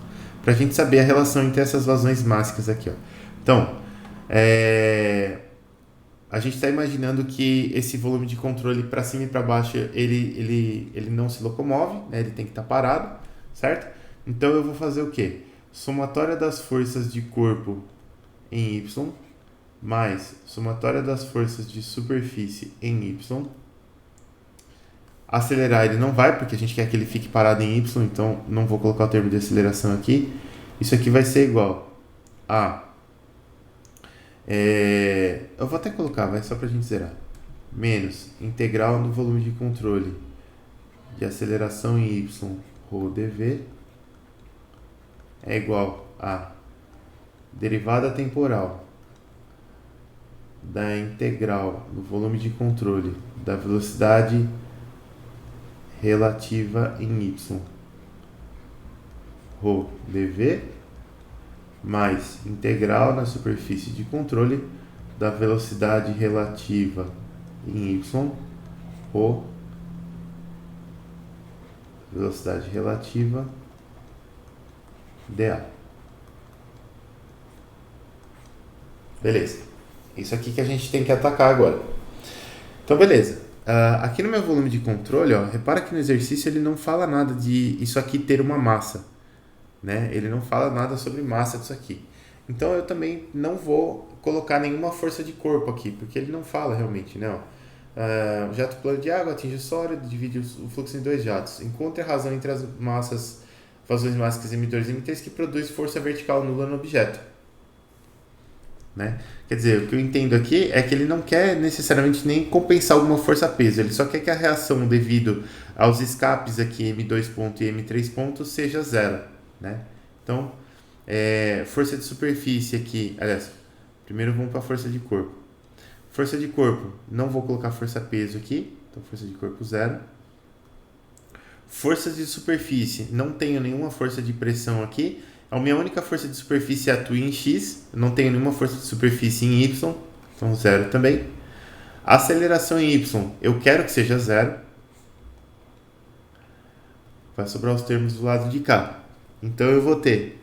Para a gente saber a relação entre essas vazões mássicas aqui, ó. Então, a gente está imaginando que esse volume de controle para cima e para baixo ele não se locomove, né? Ele tem que estar parado, certo? Então eu vou fazer o quê? Somatória das forças de corpo em y mais somatória das forças de superfície em y. Acelerar ele não vai, porque a gente quer que ele fique parado em y, então não vou colocar o termo de aceleração aqui. Isso aqui vai ser igual a... eu vou até colocar, vai só para a gente zerar. Menos integral do volume de controle de aceleração em y, ρ dv, é igual a derivada temporal da integral do volume de controle da velocidade relativa em y, ρ dv, mais integral na superfície de controle da velocidade relativa em y, ρ, velocidade relativa dA. Beleza. Isso aqui que a gente tem que atacar agora. Então, beleza. Aqui no meu volume de controle, ó, repara que no exercício ele não fala nada de isso aqui ter uma massa, né? Ele não fala nada sobre massa disso aqui. Então, eu também não vou colocar nenhuma força de corpo aqui, porque ele não fala realmente, né? O jato plano de água atinge o sólido, divide o fluxo em dois jatos. Encontre a razão entre as vazões mássicas M2 e M3 que produz força vertical nula no objeto. Né? Quer dizer, o que eu entendo aqui é que ele não quer necessariamente nem compensar alguma força-peso, ele só quer que a reação devido aos escapes aqui M2 ponto e M3 ponto seja zero, né? Então, força de superfície aqui, aliás, primeiro vamos para a força de corpo. Força de corpo, não vou colocar força-peso aqui, então força de corpo zero. Forças de superfície, não tenho nenhuma força de pressão aqui. A minha única força de superfície atua em x, não tenho nenhuma força de superfície em y, então zero também. Aceleração em y, eu quero que seja zero. Vai sobrar os termos do lado de cá. Então eu vou ter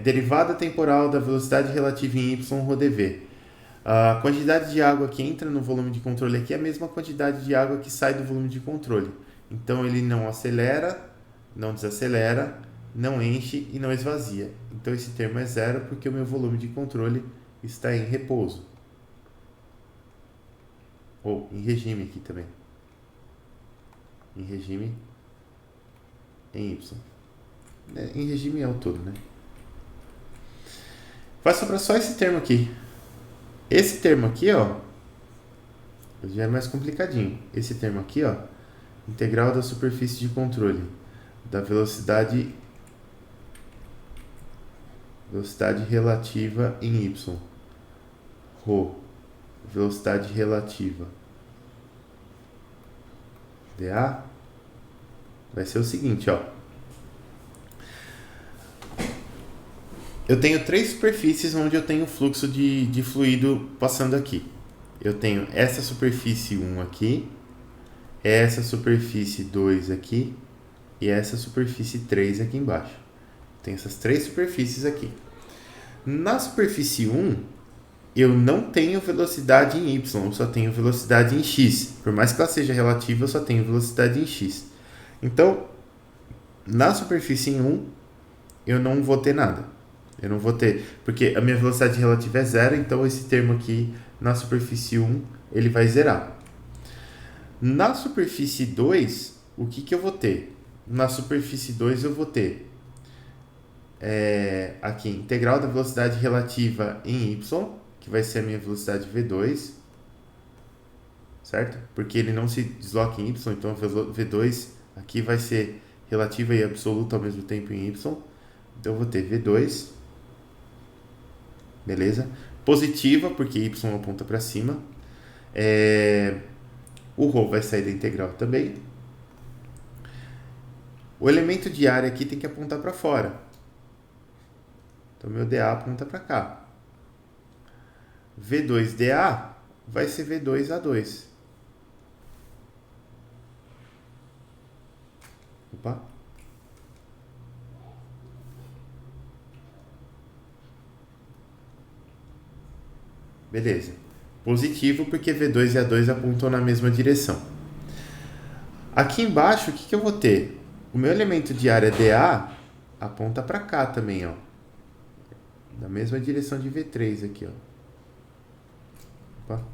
derivada temporal da velocidade relativa em y, ρ dv. A quantidade de água que entra no volume de controle aqui é a mesma quantidade de água que sai do volume de controle. Então ele não acelera, não desacelera, não enche e não esvazia. Então esse termo é zero porque o meu volume de controle está em repouso. Ou em regime aqui também. Em regime em y. Em regime é o todo, né? Vai sobrar só esse termo aqui. Esse termo aqui, ó, já é mais complicadinho. Esse termo aqui, ó, integral da superfície de controle da velocidade relativa em y, ρ, velocidade relativa dA, vai ser o seguinte, ó. Eu tenho três superfícies onde eu tenho fluxo de fluido passando aqui. Eu tenho essa superfície 1 aqui, essa superfície 2 aqui e essa superfície 3 aqui embaixo. Tem essas três superfícies aqui. Na superfície 1, eu não tenho velocidade em y, eu só tenho velocidade em x. Por mais que ela seja relativa, eu só tenho velocidade em x. Então, na superfície 1, eu não vou ter nada. Eu não vou ter, porque a minha velocidade relativa é zero, então esse termo aqui na superfície 1, ele vai zerar. Na superfície 2, o que eu vou ter? Na superfície 2 eu vou ter aqui, integral da velocidade relativa em y, que vai ser a minha velocidade v2, certo? Porque ele não se desloca em y, então v2 aqui vai ser relativa e absoluta ao mesmo tempo em y. Então eu vou ter v2, beleza? Positiva, porque y aponta para cima. O ρ vai sair da integral também. O elemento de área aqui tem que apontar para fora. Então, meu dA aponta para cá. V2dA vai ser V2A2. Opa. Beleza. Positivo porque V2 e A2 apontam na mesma direção. Aqui embaixo, o que eu vou ter? O meu elemento de área dA aponta para cá também, ó. Na mesma direção de V3 aqui, ó. Opa.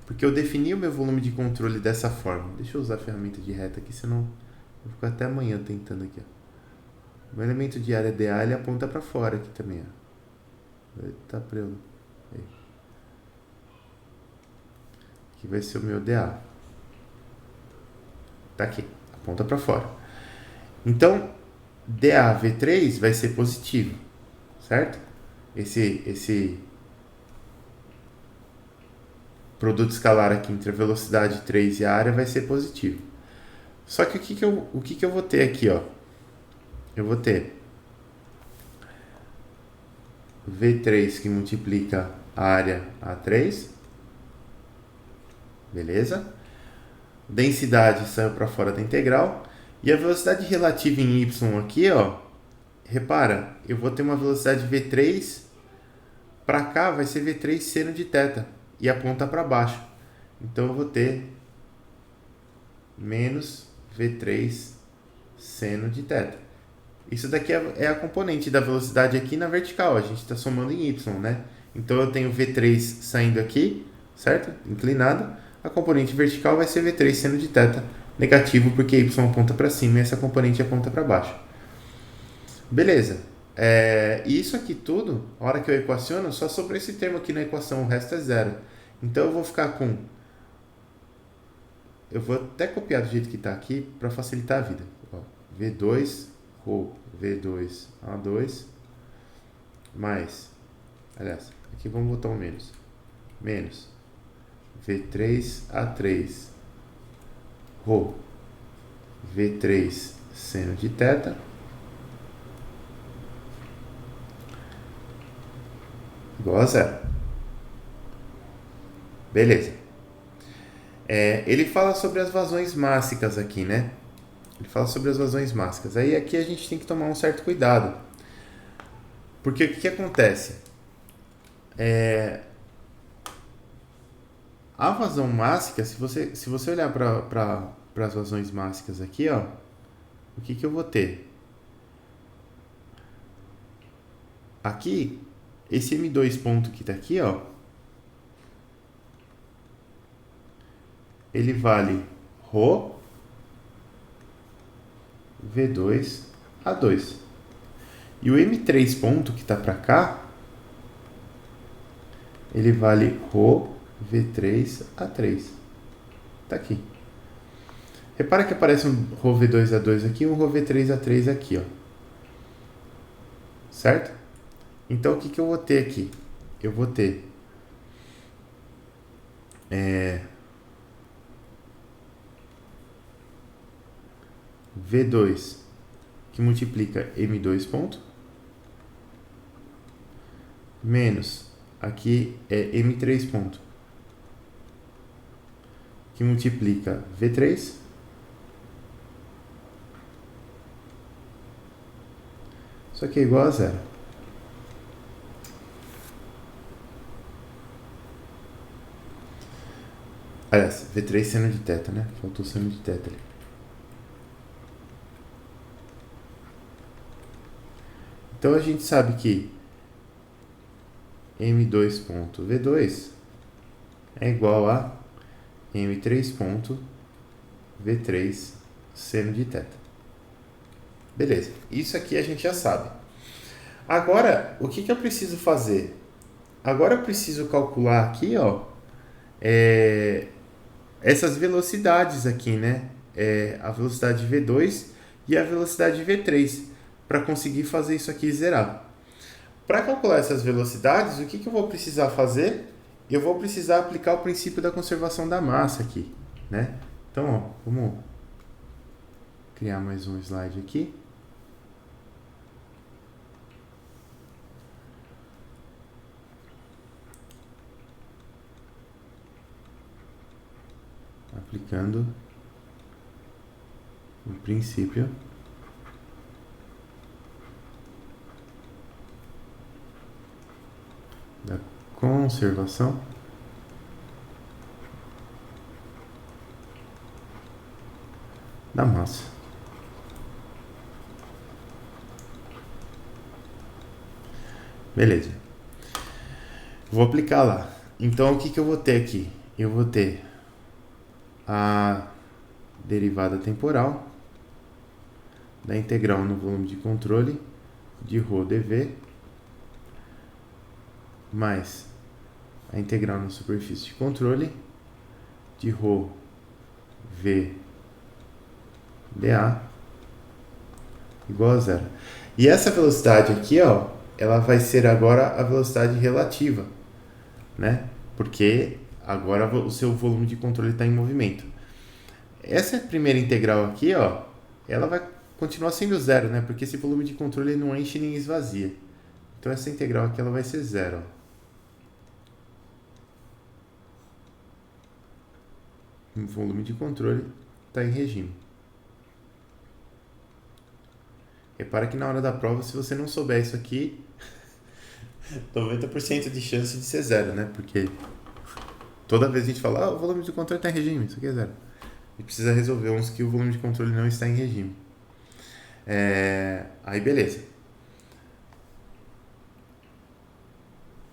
Porque eu defini o meu volume de controle dessa forma. Deixa eu usar a ferramenta de reta aqui, senão eu vou ficar até amanhã tentando aqui, ó. O meu elemento de área dA, ele aponta para fora aqui também, ó. Tá preso. Aí. Aqui vai ser o meu dA. Tá aqui, aponta para fora. Então, dAV3 vai ser positivo, certo? Esse produto escalar aqui entre a velocidade 3 e a área vai ser positivo. Só que o que eu vou ter aqui, ó? Eu vou ter V3 que multiplica a área A3, beleza? Densidade saiu para fora da integral. E a velocidade relativa em y aqui, ó, repara, eu vou ter uma velocidade V3, para cá vai ser V3 seno de θ, e aponta para baixo. Então eu vou ter menos V3 seno de θ. Isso daqui é a componente da velocidade aqui na vertical, a gente está somando em y, né? Então eu tenho V3 saindo aqui, certo? Inclinado. A componente vertical vai ser V3 seno de θ, negativo porque y aponta para cima e essa componente aponta para baixo. Beleza. Isso aqui tudo, a hora que eu equaciono, só sobre esse termo aqui na equação, o resto é zero. Então eu vou ficar com... Eu vou até copiar do jeito que está aqui para facilitar a vida. Ó, V2, ρ, V2, A2, mais... Aliás, aqui vamos botar um menos. Menos V3, A3, ρ, V3 seno de θ, igual a zero. Beleza. Ele fala sobre as vazões mássicas aqui, né? Ele fala sobre as vazões mássicas. Aí aqui a gente tem que tomar um certo cuidado. Porque o que acontece? A vazão mássica, se você olhar para as vazões mássicas aqui, ó, o que eu vou ter? Aqui, esse M2 ponto que está aqui, ó, ele vale ρ V2 A2. E o M3 ponto que está para cá, ele vale ρ V3 A3. Tá aqui. Repara que aparece um ρ V2 A2 aqui e um ρ V3 A3 aqui, ó. Certo? Então, o que eu vou ter aqui? Eu vou ter V2, que multiplica M2 ponto, menos, aqui é M3 ponto, que multiplica V3, isso aqui é igual a zero. Aliás, V3 seno de θ, né? Faltou seno de θ ali. Então a gente sabe que M2 ponto V2 é igual a M3 ponto V3 seno de θ. Beleza, isso aqui a gente já sabe. Agora, o que eu preciso fazer? Agora eu preciso calcular aqui, ó, essas velocidades aqui, né? A velocidade V2 e a velocidade V3, para conseguir fazer isso aqui zerar. Para calcular essas velocidades, o que eu vou precisar fazer? Eu vou precisar aplicar o princípio da conservação da massa aqui, né? Então, ó, vamos criar mais um slide aqui. Aplicando o princípio da conservação da massa. Beleza. Vou aplicar lá. Então, o que eu vou ter aqui? Eu vou ter a derivada temporal da integral no volume de controle de ρ dv mais a integral na superfície de controle de ρ v dA igual a zero. E essa velocidade aqui, ó, ela vai ser agora a velocidade relativa, né? Porque agora o seu volume de controle está em movimento. Essa primeira integral aqui, ó, ela vai continuar sendo zero, né? Porque esse volume de controle não enche nem esvazia. Então essa integral aqui ela vai ser zero, ó. O volume de controle está em regime. Repara que na hora da prova, se você não souber isso aqui, 90% de chance de ser zero, né? Porque toda vez a gente fala, o volume de controle está em regime, isso aqui é zero. E precisa resolver uns que o volume de controle não está em regime. Aí beleza.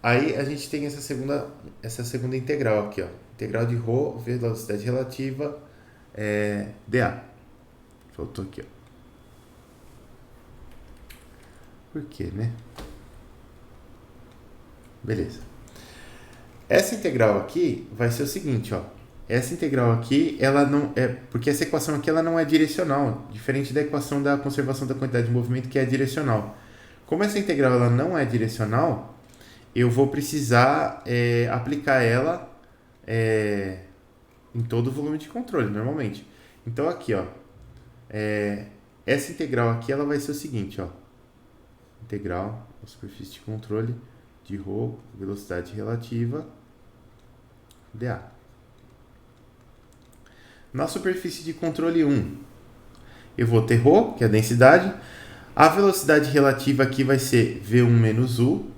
Aí a gente tem essa segunda integral aqui, ó. Integral de ρ, velocidade relativa, dA. Faltou aqui, ó. Por quê, né? Beleza. Essa integral aqui vai ser o seguinte, ó. Essa integral aqui, ela não é, porque essa equação aqui ela não é direcional, diferente da equação da conservação da quantidade de movimento que é direcional. Como essa integral ela não é direcional, eu vou precisar aplicar ela em todo o volume de controle, normalmente. Então aqui, ó, essa integral aqui ela vai ser o seguinte, ó. Integral da superfície de controle de ρ, velocidade relativa, dA. Na superfície de controle 1, eu vou ter ρ, que é a densidade. A velocidade relativa aqui vai ser V1 menos U.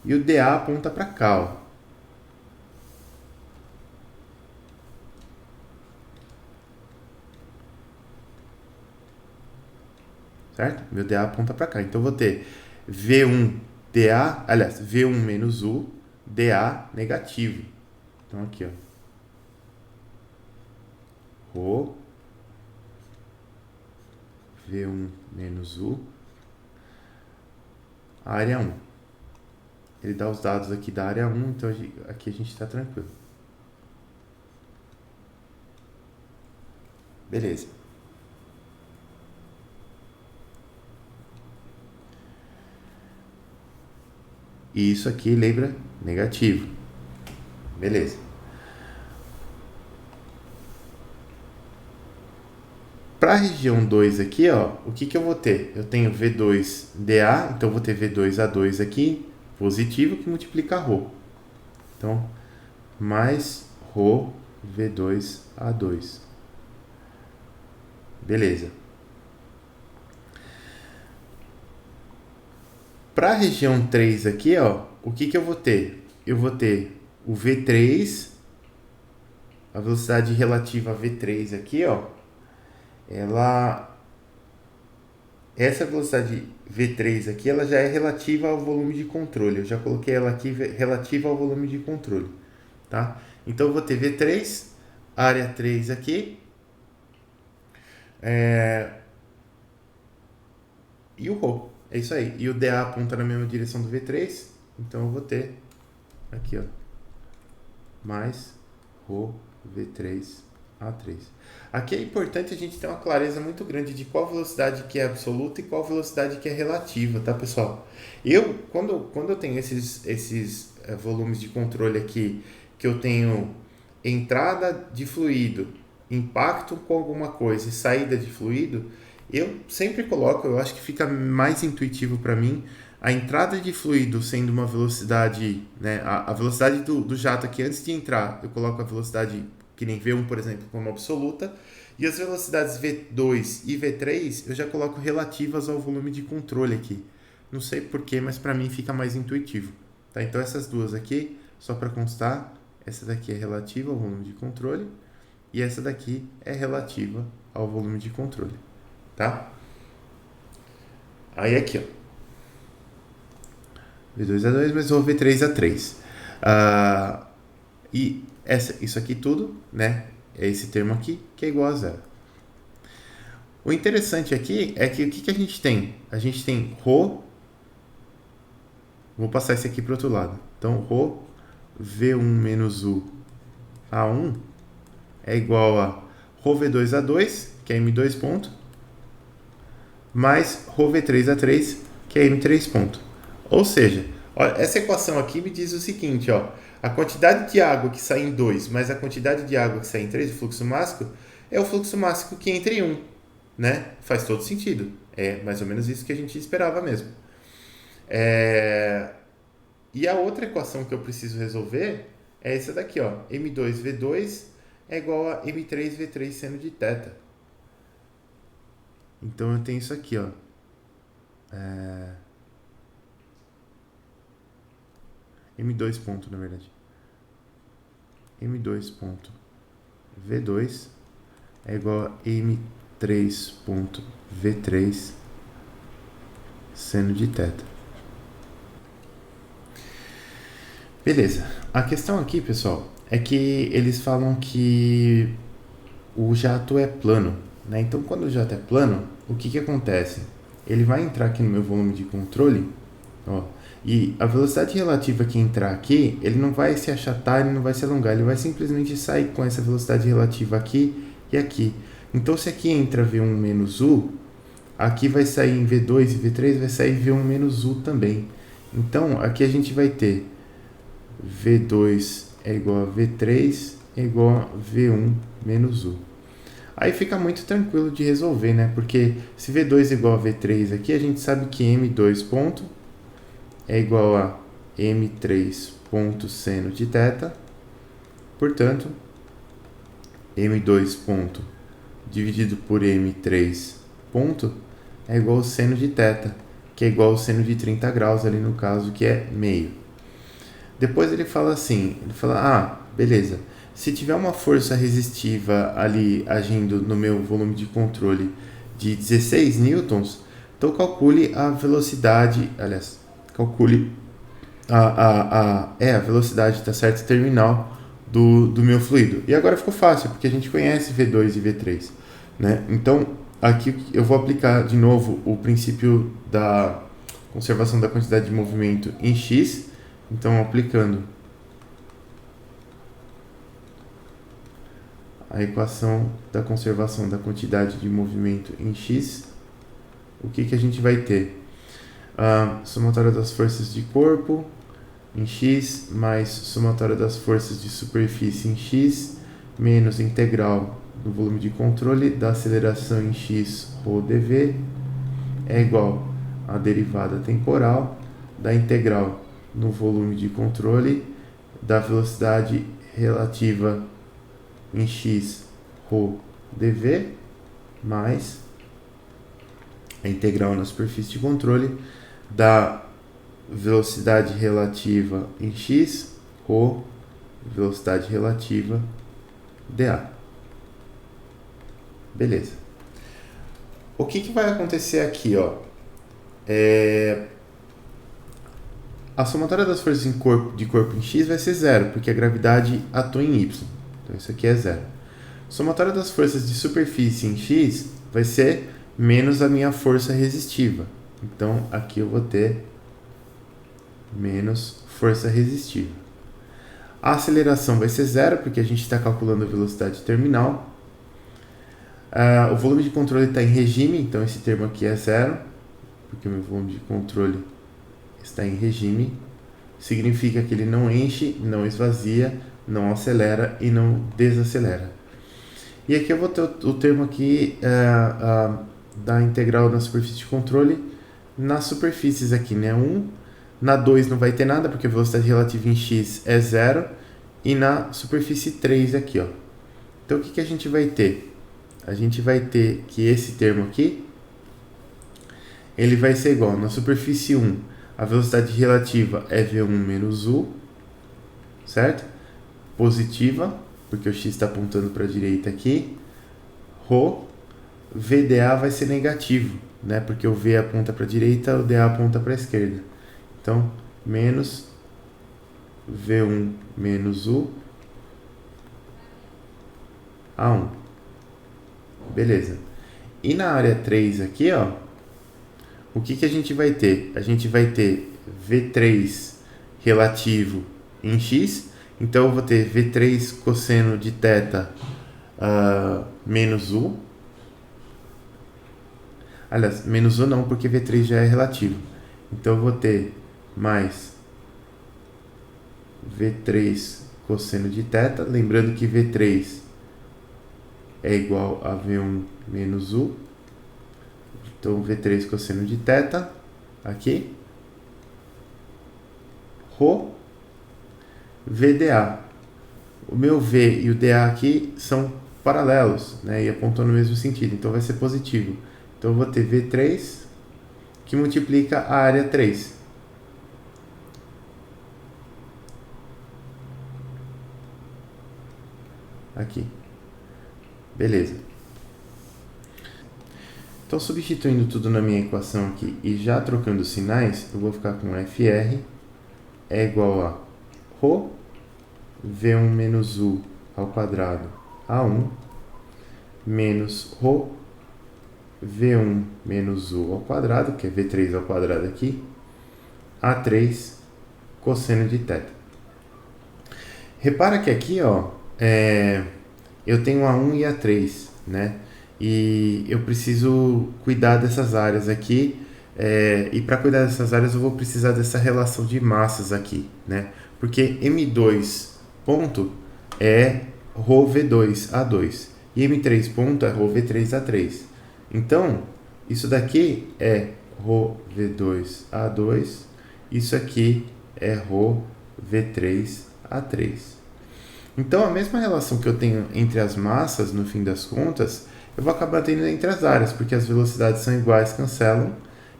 E o dA aponta para cá, ó. Certo? Meu dA aponta para cá. Então, eu vou ter V1 dA, aliás, V1 menos U, dA negativo. Então, aqui, ó. Rho, V1 menos U, área 1. Ele dá os dados aqui da área 1, então aqui a gente está tranquilo. Beleza. E isso aqui, lembra? Negativo. Beleza. para a região 2 aqui, ó, o que eu vou ter? Eu tenho V2dA, então eu vou ter V2A2 aqui, positivo, que multiplica ρ. Então, mais ρ V2A2. Beleza. Para a região 3 aqui, ó, o que eu vou ter? Eu vou ter o V3, a velocidade relativa a V3 aqui, ó, essa velocidade V3 aqui, ela já é relativa ao volume de controle. Eu já coloquei ela aqui relativa ao volume de controle, tá? Então eu vou ter V3, área 3 aqui, e o ρ. É isso aí. E o dA aponta na mesma direção do V3, então eu vou ter aqui, ó, mais ρ V3A3. Aqui é importante a gente ter uma clareza muito grande de qual velocidade que é absoluta e qual velocidade que é relativa, tá, pessoal? Quando eu tenho esses volumes de controle aqui, que eu tenho entrada de fluido, impacto com alguma coisa e saída de fluido, eu sempre coloco, eu acho que fica mais intuitivo para mim, a entrada de fluido sendo uma velocidade, né, a velocidade do jato aqui antes de entrar, eu coloco a velocidade que nem V1, por exemplo, como absoluta, e as velocidades V2 e V3 eu já coloco relativas ao volume de controle aqui. Não sei porquê, mas para mim fica mais intuitivo. Tá? Então essas duas aqui, só para constar, essa daqui é relativa ao volume de controle e essa daqui é relativa ao volume de controle. Tá? Aí aqui, ó. V2A2 mais o V3A3. E isso aqui tudo, né? É esse termo aqui que é igual a zero. O interessante aqui é que o que a gente tem? A gente tem ρ. Vou passar esse aqui para o outro lado. Então, ρ V1 menos U A1 é igual a ρ V2A2, que é M2 ponto, mais ρ V3A3, que é M3 ponto. Ou seja, olha, essa equação aqui me diz o seguinte, ó, a quantidade de água que sai em 2 mais a quantidade de água que sai em 3, o fluxo mássico, é o fluxo mássico que entra em 1, né? Faz todo sentido. É mais ou menos isso que a gente esperava mesmo. E a outra equação que eu preciso resolver é essa daqui, ó, M2V2 é igual a M3V3 seno de θ. Então eu tenho isso aqui, ó. M2 ponto, na verdade. M2 ponto V2 é igual a M3 ponto V3 seno de θ. Beleza. A questão aqui, pessoal, é que eles falam que o jato é plano, né? Então, quando o jato é plano, o que acontece? Ele vai entrar aqui no meu volume de controle, ó, e a velocidade relativa que entrar aqui, ele não vai se achatar, ele não vai se alongar, ele vai simplesmente sair com essa velocidade relativa aqui e aqui. Então, se aqui entra V1 menos U, aqui vai sair em V2 e V3, vai sair V1 menos U também. Então, aqui a gente vai ter V2 é igual a V3 é igual a V1 menos U. Aí fica muito tranquilo de resolver, né? Porque se V2 é igual a V3 aqui, a gente sabe que M2 ponto é igual a M3 ponto seno de θ. Portanto, M2 ponto dividido por M3 ponto é igual ao seno de θ, que é igual ao seno de 30 graus ali no caso, que é meio. Depois ele fala assim, beleza, se tiver uma força resistiva ali agindo no meu volume de controle de 16 newtons, então calcule a velocidade, calcule a velocidade, tá certo, terminal do meu fluido. E agora ficou fácil, porque a gente conhece V2 e V3, né? Então, aqui eu vou aplicar de novo o princípio da conservação da quantidade de movimento em X. Então, aplicando a equação da conservação da quantidade de movimento em X, o que a gente vai ter? Somatória das forças de corpo em X, mais somatória das forças de superfície em X, menos integral no volume de controle da aceleração em x ρ dv é igual à derivada temporal da integral no volume de controle da velocidade relativa em x ρ dv mais a integral na superfície de controle da velocidade relativa em x ρ velocidade relativa dA. Beleza. O que vai acontecer aqui, ó? A somatória das forças de corpo em x vai ser zero, porque a gravidade atua em y. Então isso aqui é zero. Somatória das forças de superfície em x vai ser menos a minha força resistiva. Então aqui eu vou ter menos força resistiva. A aceleração vai ser zero, porque a gente está calculando a velocidade terminal. O volume de controle está em regime, então esse termo aqui é zero, porque o meu volume de controle está em regime. Significa que ele não enche, não esvazia, não acelera e não desacelera. E aqui eu vou ter o termo aqui da integral na superfície de controle nas superfícies aqui, né? 1, na 2 não vai ter nada, porque a velocidade relativa em x é zero, e na superfície 3 aqui, ó. Então o que a gente vai ter? A gente vai ter que esse termo aqui, ele vai ser igual, na superfície 1, a velocidade relativa é v1 menos u, certo? Positiva, porque o x está apontando para a direita aqui. Rho, VDA vai ser negativo, né? Porque o V aponta para a direita, o DA aponta para a esquerda. Então, menos V1 menos u A1. Beleza. E na área 3 aqui, ó, o que a gente vai ter? A gente vai ter V3 relativo em x. Então, eu vou ter V3 cosseno de θ menos u. Aliás, menos u não, porque V3 já é relativo. Então, eu vou ter mais V3 cosseno de θ. Lembrando que V3 é igual a V1 menos u. Então, V3 cosseno de θ, aqui. Rho, VDA. O meu V e o DA aqui são paralelos, né? E apontam no mesmo sentido, então vai ser positivo. Então, eu vou ter V3 que multiplica a área 3. Aqui. Beleza. Então, substituindo tudo na minha equação aqui e já trocando os sinais, eu vou ficar com FR é igual a Rho V1 menos U ao quadrado A1 menos Rho V1 menos U ao quadrado, que é V3 ao quadrado aqui, A3 cosseno de θ. Repara que aqui, ó, eu tenho A1 e A3, né? E eu preciso cuidar dessas áreas aqui, e para cuidar dessas áreas eu vou precisar dessa relação de massas aqui, né? Porque M2 ponto é Rho V2 A2 e M3 ponto é Rho V3 A3. Então, isso daqui é Rho V2 A2, isso aqui é Rho V3 A3. Então, a mesma relação que eu tenho entre as massas, no fim das contas, eu vou acabar tendo entre as áreas, porque as velocidades são iguais, cancelam,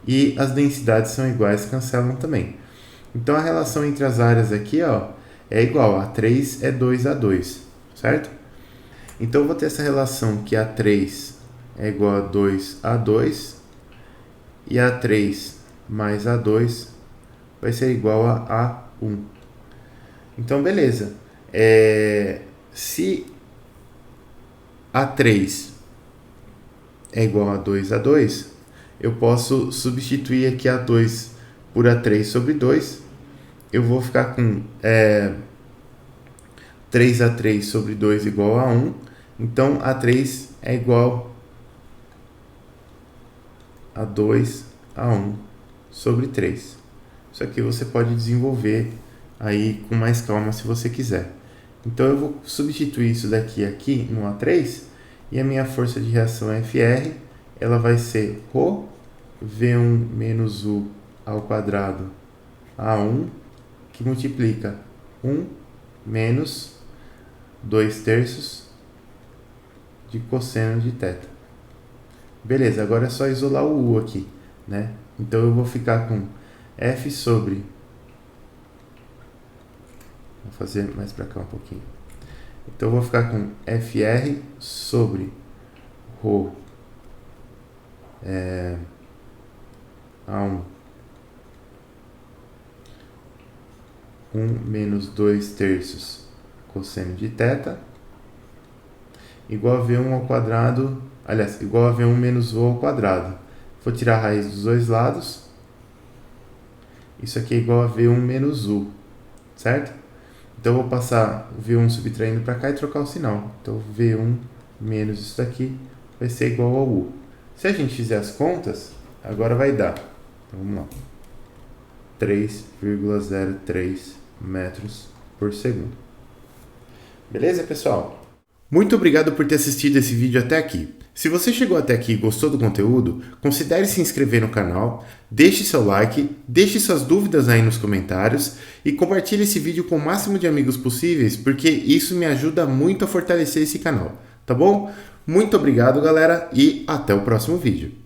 e as densidades são iguais, cancelam também. Então, a relação entre as áreas aqui, ó, é igual, A3 é 2A2, certo? Então, eu vou ter essa relação que A3 é igual a 2A2, e A3 mais A2 vai ser igual a A1. Então, beleza. Se A3 é igual a 2A2, eu posso substituir aqui A2 por A3 sobre 2. Eu vou ficar com 3A3 sobre 2 igual a 1. Então, A3 é igual a 2A1 sobre 3. Isso aqui você pode desenvolver aí com mais calma se você quiser. Então, eu vou substituir isso daqui aqui no A3 E a minha força de reação FR, ela vai ser Rho V1 menos U ao quadrado A1, que multiplica 1 menos 2/3 de cosseno de θ. Beleza, agora é só isolar o U aqui, né? Então eu vou ficar com F sobre... Vou fazer mais para cá um pouquinho. Então eu vou ficar com FR sobre Rho A1 1 menos 2/3 cosseno de θ igual a V1 ao quadrado, aliás, igual a V1 menos U ao quadrado. Vou tirar a raiz dos dois lados. Isso aqui é igual a V1 menos U, certo? Então eu vou passar o V1 subtraindo para cá e trocar o sinal. Então V1 menos isso daqui vai ser igual ao U. Se a gente fizer as contas, agora vai dar, então vamos lá, 3,03 metros por segundo. Beleza, pessoal? Muito obrigado por ter assistido esse vídeo até aqui. Se você chegou até aqui e gostou do conteúdo, considere se inscrever no canal, deixe seu like, deixe suas dúvidas aí nos comentários e compartilhe esse vídeo com o máximo de amigos possíveis, porque isso me ajuda muito a fortalecer esse canal, tá bom? Muito obrigado, galera, e até o próximo vídeo.